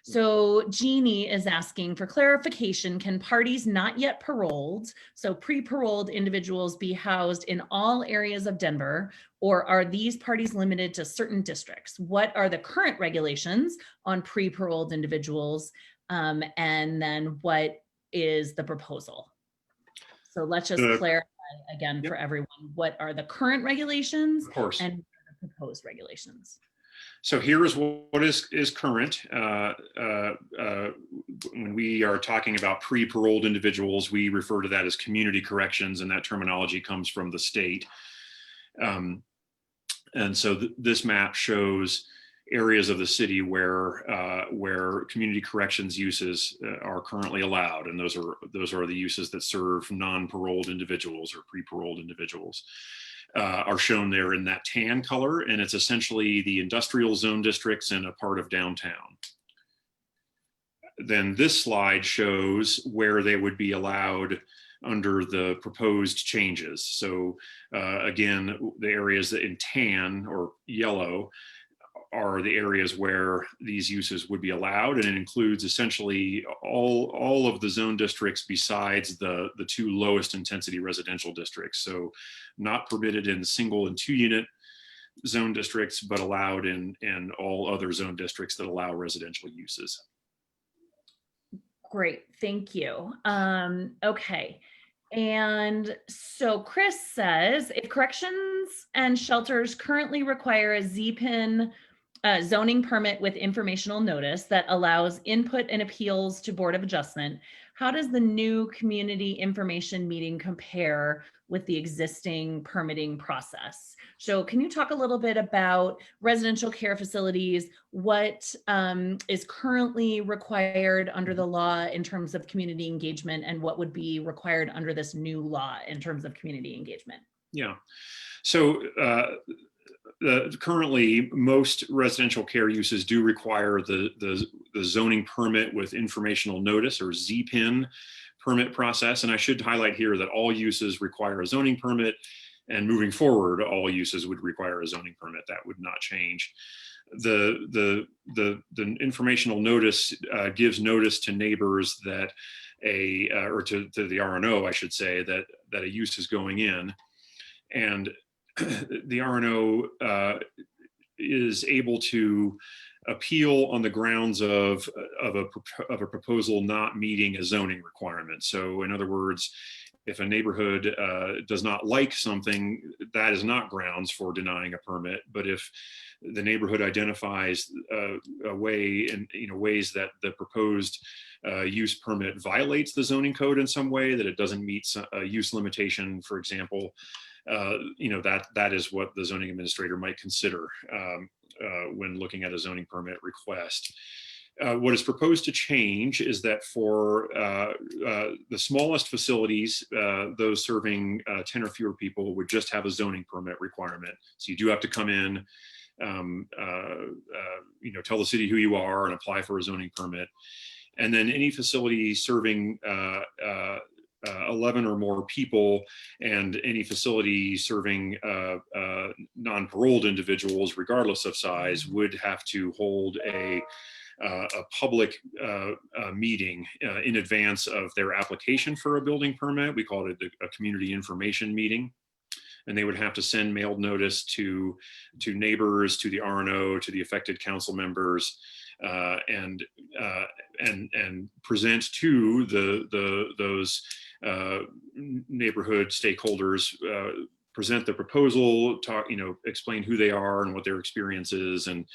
So Jeannie is asking for clarification. Can parties not yet paroled, so pre-paroled individuals, be housed in all areas of Denver, or are these parties limited to certain districts? What are the current regulations on pre-paroled individuals? And then what is the proposal? So let's just clarify again for everyone, what are the current regulations and the proposed regulations? So here is what is current. When we are talking about pre-paroled individuals, we refer to that as community corrections, and that terminology comes from the state. And so this map shows areas of the city where community corrections uses are currently allowed, and those are the uses that serve non-paroled individuals or pre-paroled individuals. Are shown there in that tan color, and it's essentially the industrial zone districts and a part of downtown. Then this slide shows where they would be allowed under the proposed changes. So again, the areas that in tan or yellow are the areas where these uses would be allowed, and it includes essentially all of the zone districts besides the two lowest intensity residential districts. So not permitted in single and 2 unit zone districts, but allowed in all other zone districts that allow residential uses. Great, thank you. Okay. And so Chris says, if corrections and shelters currently require a ZPIN zoning permit with informational notice that allows input and appeals to Board of Adjustment, how does the new community information meeting compare with the existing permitting process? So can you talk a little bit about residential care facilities, what is currently required under the law in terms of community engagement, and what would be required under this new law in terms of community engagement? Yeah, so currently most residential care uses do require the zoning permit with informational notice, or ZPIN permit process. And I should highlight here that all uses require a zoning permit, and moving forward, all uses would require a zoning permit. That would not change. The informational notice gives notice to neighbors that or to the RNO, I should say, that a use is going in, and the RNO is able to appeal on the grounds of a proposal not meeting a zoning requirement. So in other words, if a neighborhood does not like something, that is not grounds for denying a permit. But if the neighborhood identifies a way, in ways that the proposed use permit violates the zoning code in some way, that it doesn't meet a use limitation, for example, that is what the zoning administrator might consider when looking at a zoning permit request. What is proposed to change is that for the smallest facilities, those serving 10 or fewer people, would just have a zoning permit requirement. So you do have to come in, tell the city who you are and apply for a zoning permit. And then any facility serving 11 or more people, and any facility serving non-paroled individuals, regardless of size, would have to hold a public meeting in advance of their application for a building permit. We call it a community information meeting. And they would have to send mailed notice to neighbors, to the RNO, to the affected council members, and present to those neighborhood stakeholders, present the proposal, explain who they are and what their experience is, and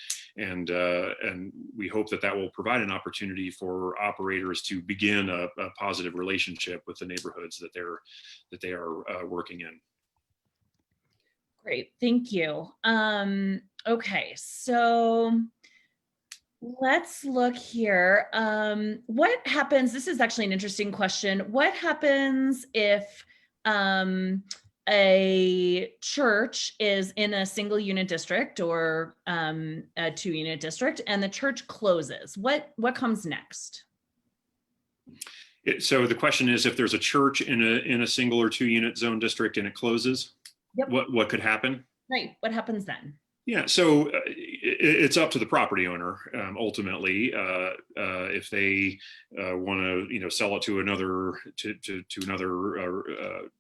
we hope that will provide an opportunity for operators to begin a positive relationship with the neighborhoods that they are working in. Great, thank you. Okay, so let's look here. What happens, this is actually an interesting question. What happens if a church is in a single unit district or a 2-unit district and the church closes? What comes next? So the question is, if there's a church in a single or 2-unit zone district and it closes, yep, what could happen? Right, what happens then? Yeah, so it's up to the property owner ultimately if they want to sell it to another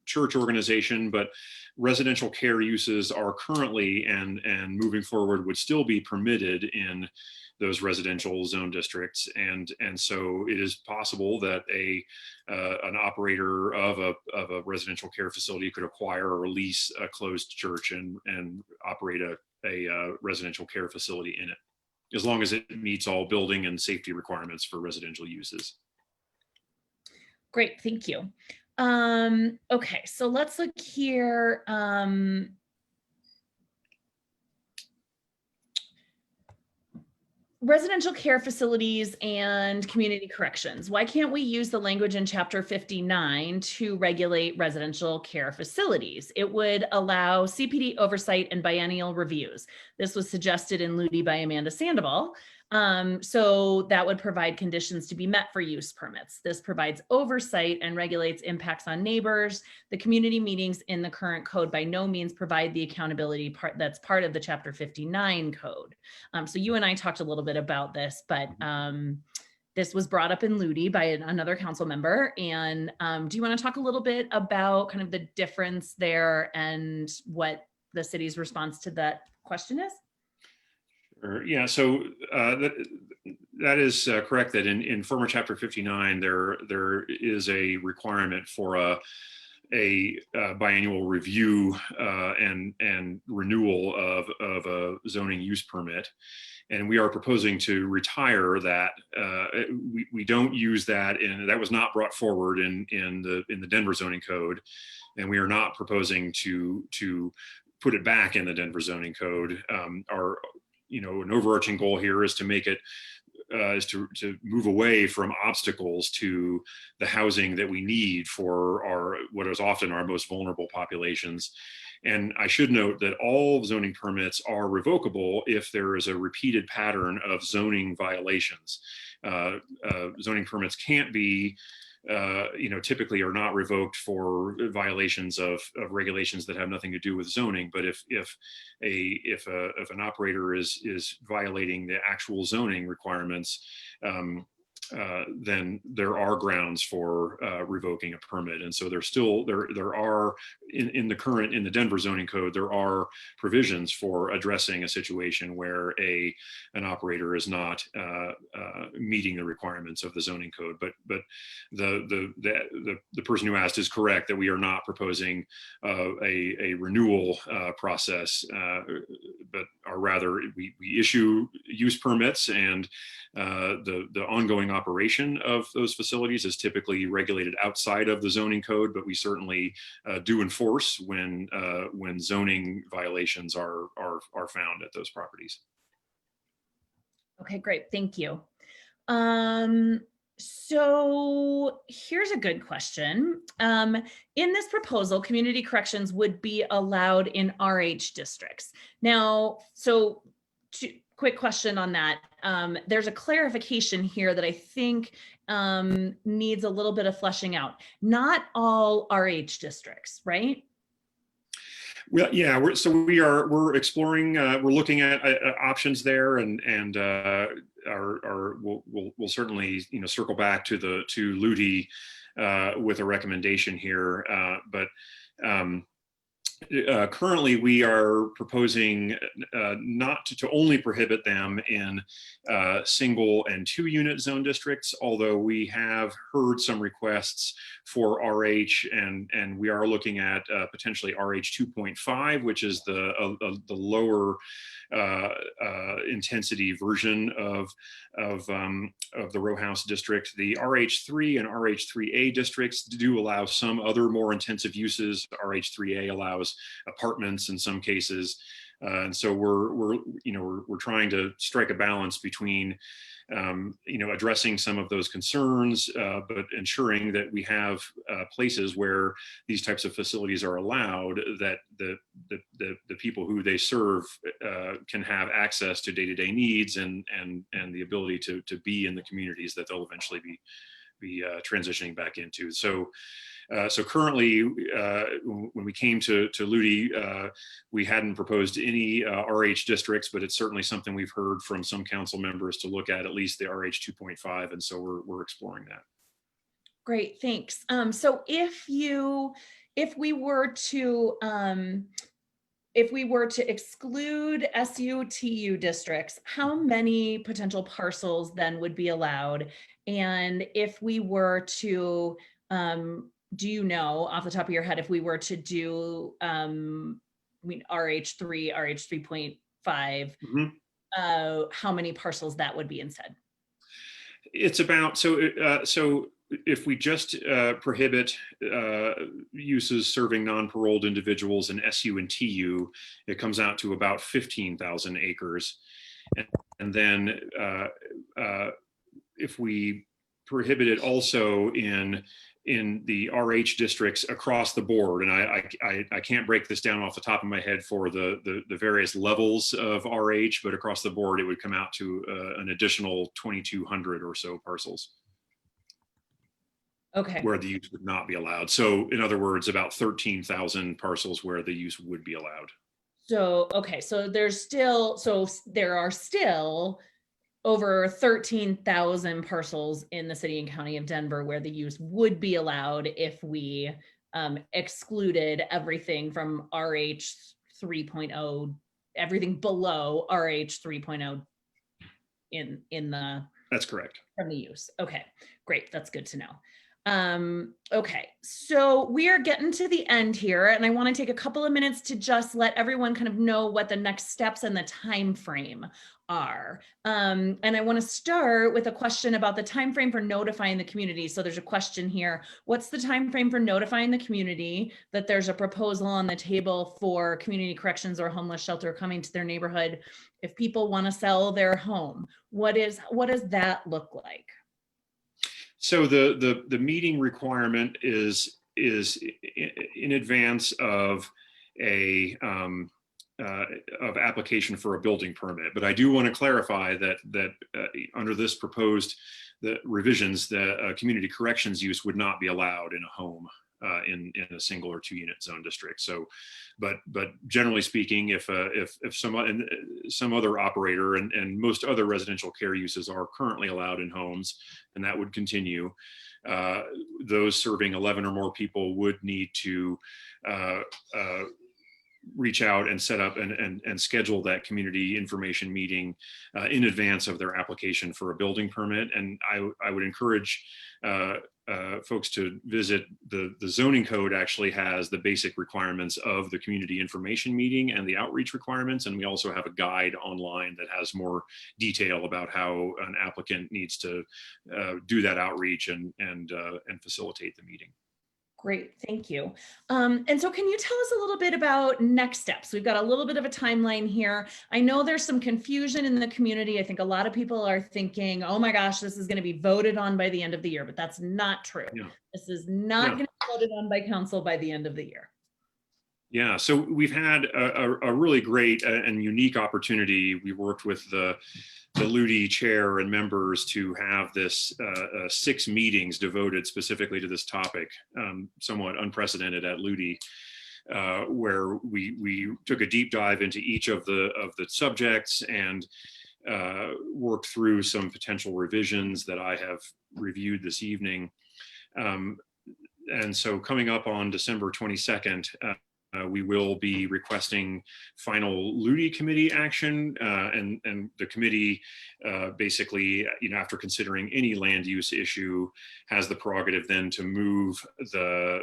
church organization. But residential care uses are currently and moving forward would still be permitted in those residential zone districts, and so it is possible that an operator of a residential care facility could acquire or lease a closed church and operate a residential care facility in it, as long as it meets all building and safety requirements for residential uses. Great, thank you. Okay, so let's look here. Residential care facilities and community corrections. Why can't we use the language in Chapter 59 to regulate residential care facilities? It would allow CPD oversight and biennial reviews. This was suggested in Ludi by Amanda Sandoval. So that would provide conditions to be met for use permits. This provides oversight and regulates impacts on neighbors. The community meetings in the current code by no means provide the accountability part that's part of the Chapter 59 code. So you and I talked a little bit about this, but this was brought up in Ludi by another council member. And do you want to talk a little bit about kind of the difference there and what the city's response to that question is? Yeah, so that is correct that in former Chapter 59, there is a requirement for a biannual review and renewal of a zoning use permit. And we are proposing to retire that. We don't use that, and that was not brought forward in the Denver zoning code. And we are not proposing to put it back in the Denver zoning code. An overarching goal here is to make it is to move away from obstacles to the housing that we need for what is often our most vulnerable populations. And I should note that all zoning permits are revocable if there is a repeated pattern of zoning violations. Zoning permits can't be typically are not revoked for violations of regulations that have nothing to do with zoning. But if an operator is violating the actual zoning requirements, then there are grounds for revoking a permit. And so there are in the Denver zoning code, there are provisions for addressing a situation where an operator is not meeting the requirements of the zoning code. But the person who asked is correct that we are not proposing a renewal process, but are rather we issue use permits, and the ongoing operation of those facilities is typically regulated outside of the zoning code, but we certainly do enforce when zoning violations are found at those properties. Okay, great, thank you. So here's a good question. In this proposal, community corrections would be allowed in RH districts. Now, quick question on that. There's a clarification here that I think needs a little bit of fleshing out. Not all RH districts, right? Well, yeah, we're exploring, we're looking at options there, and we'll certainly, you know, circle back to Ludi with a recommendation here, but currently we are proposing not to only prohibit them in single and 2 unit zone districts, although we have heard some requests for RH, and we are looking at potentially RH 2.5, which is the lower intensity version of the row house district. The RH3 and RH3A districts do allow some other more intensive uses. RH3A allows apartments in some cases, and so we're trying to strike a balance between addressing some of those concerns, but ensuring that we have places where these types of facilities are allowed, that the people who they serve can have access to day-to-day needs and the ability to be in the communities that they'll eventually be transitioning back into. So currently, when we came to Ludi, we hadn't proposed any RH districts, but it's certainly something we've heard from some council members to look at least the RH 2.5, and so we're exploring that. Great, thanks. So if we were to exclude SU-TU districts, how many potential parcels then would be allowed? And if we were to do you know off the top of your head if we were to do RH3, RH 3.5, how many parcels that would be instead? It's about, so if we just prohibit uses serving non-paroled individuals in SU and TU, it comes out to about 15,000 acres. And then if we prohibit it also in the RH districts across the board, and I can't break this down off the top of my head for the various levels of RH, but across the board, it would come out to an additional 2,200 or so parcels. Okay. Where the use would not be allowed. So in other words, about 13,000 parcels where the use would be allowed. So, okay, so there are still over 13,000 parcels in the city and county of Denver where the use would be allowed if we excluded everything from RH 3.0, everything below RH 3.0 in the. That's correct. From the use. Okay, great. That's good to know. Okay, so we are getting to the end here, and I want to take a couple of minutes to just let everyone kind of know what the next steps and the time frame are. And I want to start with a question about the time frame for notifying the community. So there's a question here. What's the time frame for notifying the community that there's a proposal on the table for community corrections or homeless shelter coming to their neighborhood if people want to sell their home? What does that look like? So the meeting requirement is in advance of of application for a building permit. But I do want to clarify that under this proposed revisions, the community corrections use would not be allowed in a home in a single or 2 unit zone district. So, but generally speaking, if some other operator and most other residential care uses are currently allowed in homes, and that would continue, those serving 11 or more people would need to reach out and set up and schedule that community information meeting in advance of their application for a building permit. And I would encourage folks to visit the zoning code. Actually has the basic requirements of the community information meeting and the outreach requirements. And we also have a guide online that has more detail about how an applicant needs to do that outreach and facilitate the meeting. Great, thank you. And so can you tell us a little bit about next steps? We've got a little bit of a timeline here. I know there's some confusion in the community. I think a lot of people are thinking, oh my gosh, this is going to be voted on by the end of the year, but that's not true. Yeah. This is not going to be voted on by council by the end of the year. Yeah, so we've had a really great and unique opportunity. We worked with the LUDI chair and members to have this 6 meetings devoted specifically to this topic, somewhat unprecedented at LUDI, where we took a deep dive into each of the subjects and worked through some potential revisions that I have reviewed this evening. And so coming up on December 22nd, we will be requesting final LUDI committee action, and the committee basically, after considering any land use issue, has the prerogative then to move a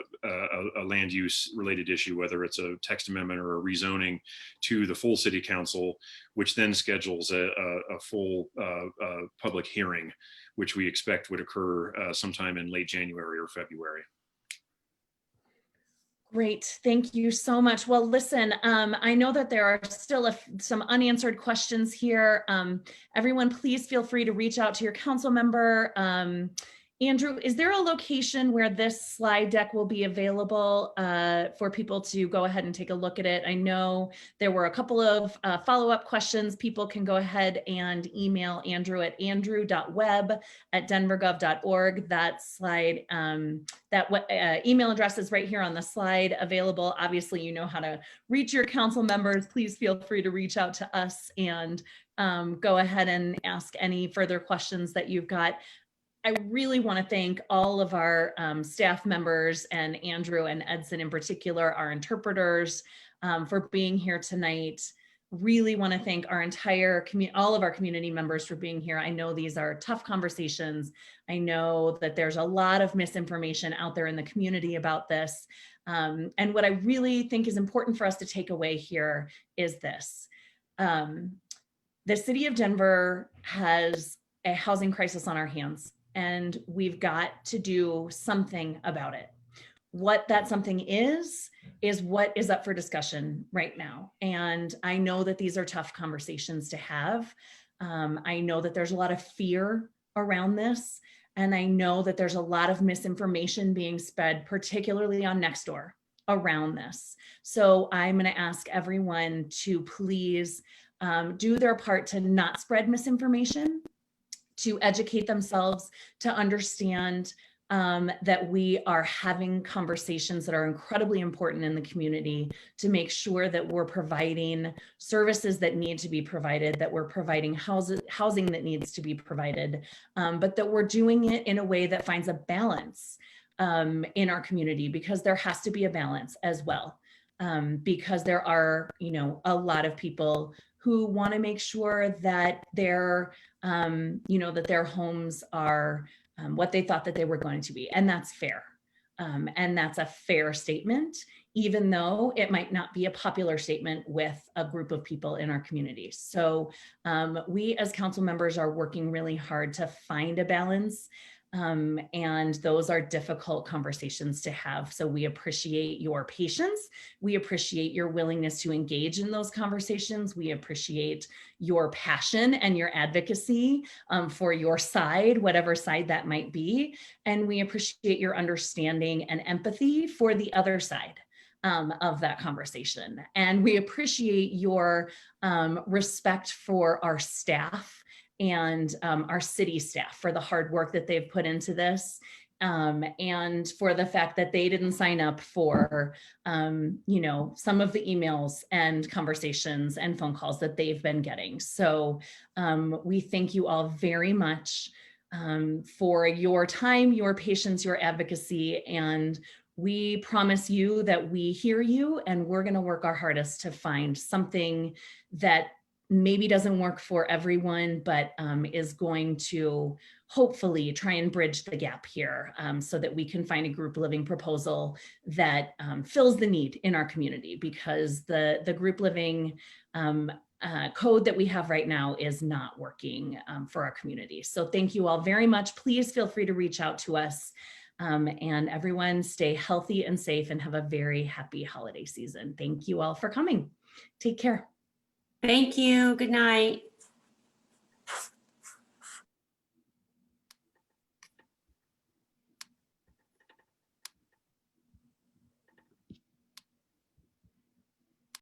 land use related issue, whether it's a text amendment or a rezoning, to the full city council, which then schedules a full public hearing, which we expect would occur sometime in late January or February. Great, thank you so much. Well, listen, I know that there are still some unanswered questions here. Everyone, please feel free to reach out to your council member. Andrew, is there a location where this slide deck will be available for people to go ahead and take a look at it? I know there were a couple of follow-up questions. People can go ahead and email Andrew at andrew.webb@denvergov.org. That slide, email address is right here on the slide available. Obviously, you know how to reach your council members. Please feel free to reach out to us and go ahead and ask any further questions that you've got. I really want to thank all of our staff members, and Andrew and Edson in particular, our interpreters, for being here tonight. Really want to thank our entire community, all of our community members for being here. I know these are tough conversations. I know that there's a lot of misinformation out there in the community about this. And what I really think is important for us to take away here is this. The city of Denver has a housing crisis on our hands, and we've got to do something about it. What that something is what is up for discussion right now. And I know that these are tough conversations to have. I know that there's a lot of fear around this. And I know that there's a lot of misinformation being spread, particularly on Nextdoor, around this. So I'm going to ask everyone to please do their part to not spread misinformation, to educate themselves, to understand that we are having conversations that are incredibly important in the community, to make sure that we're providing services that need to be provided, that we're providing housing that needs to be provided, but that we're doing it in a way that finds a balance in our community, because there has to be a balance as well. Because there are, a lot of people who want to make sure that their homes are what they thought that they were going to be. And that's fair. And that's a fair statement, even though it might not be a popular statement with a group of people in our community. So we as council members are working really hard to find a balance. And those are difficult conversations to have. So we appreciate your patience. We appreciate your willingness to engage in those conversations. We appreciate your passion and your advocacy for your side, whatever side that might be. And we appreciate your understanding and empathy for the other side of that conversation. And we appreciate your respect for our staff and our city staff for the hard work that they've put into this, and for the fact that they didn't sign up for, some of the emails and conversations and phone calls that they've been getting. So we thank you all very much for your time, your patience, your advocacy, and we promise you that we hear you, and we're going to work our hardest to find something that maybe doesn't work for everyone, but is going to hopefully try and bridge the gap here, so that we can find a group living proposal that fills the need in our community, because the group living code that we have right now is not working for our community. So thank you all very much. Please feel free to reach out to us, and everyone stay healthy and safe and have a very happy holiday season. Thank you all for coming. Take care. Thank you. Good night.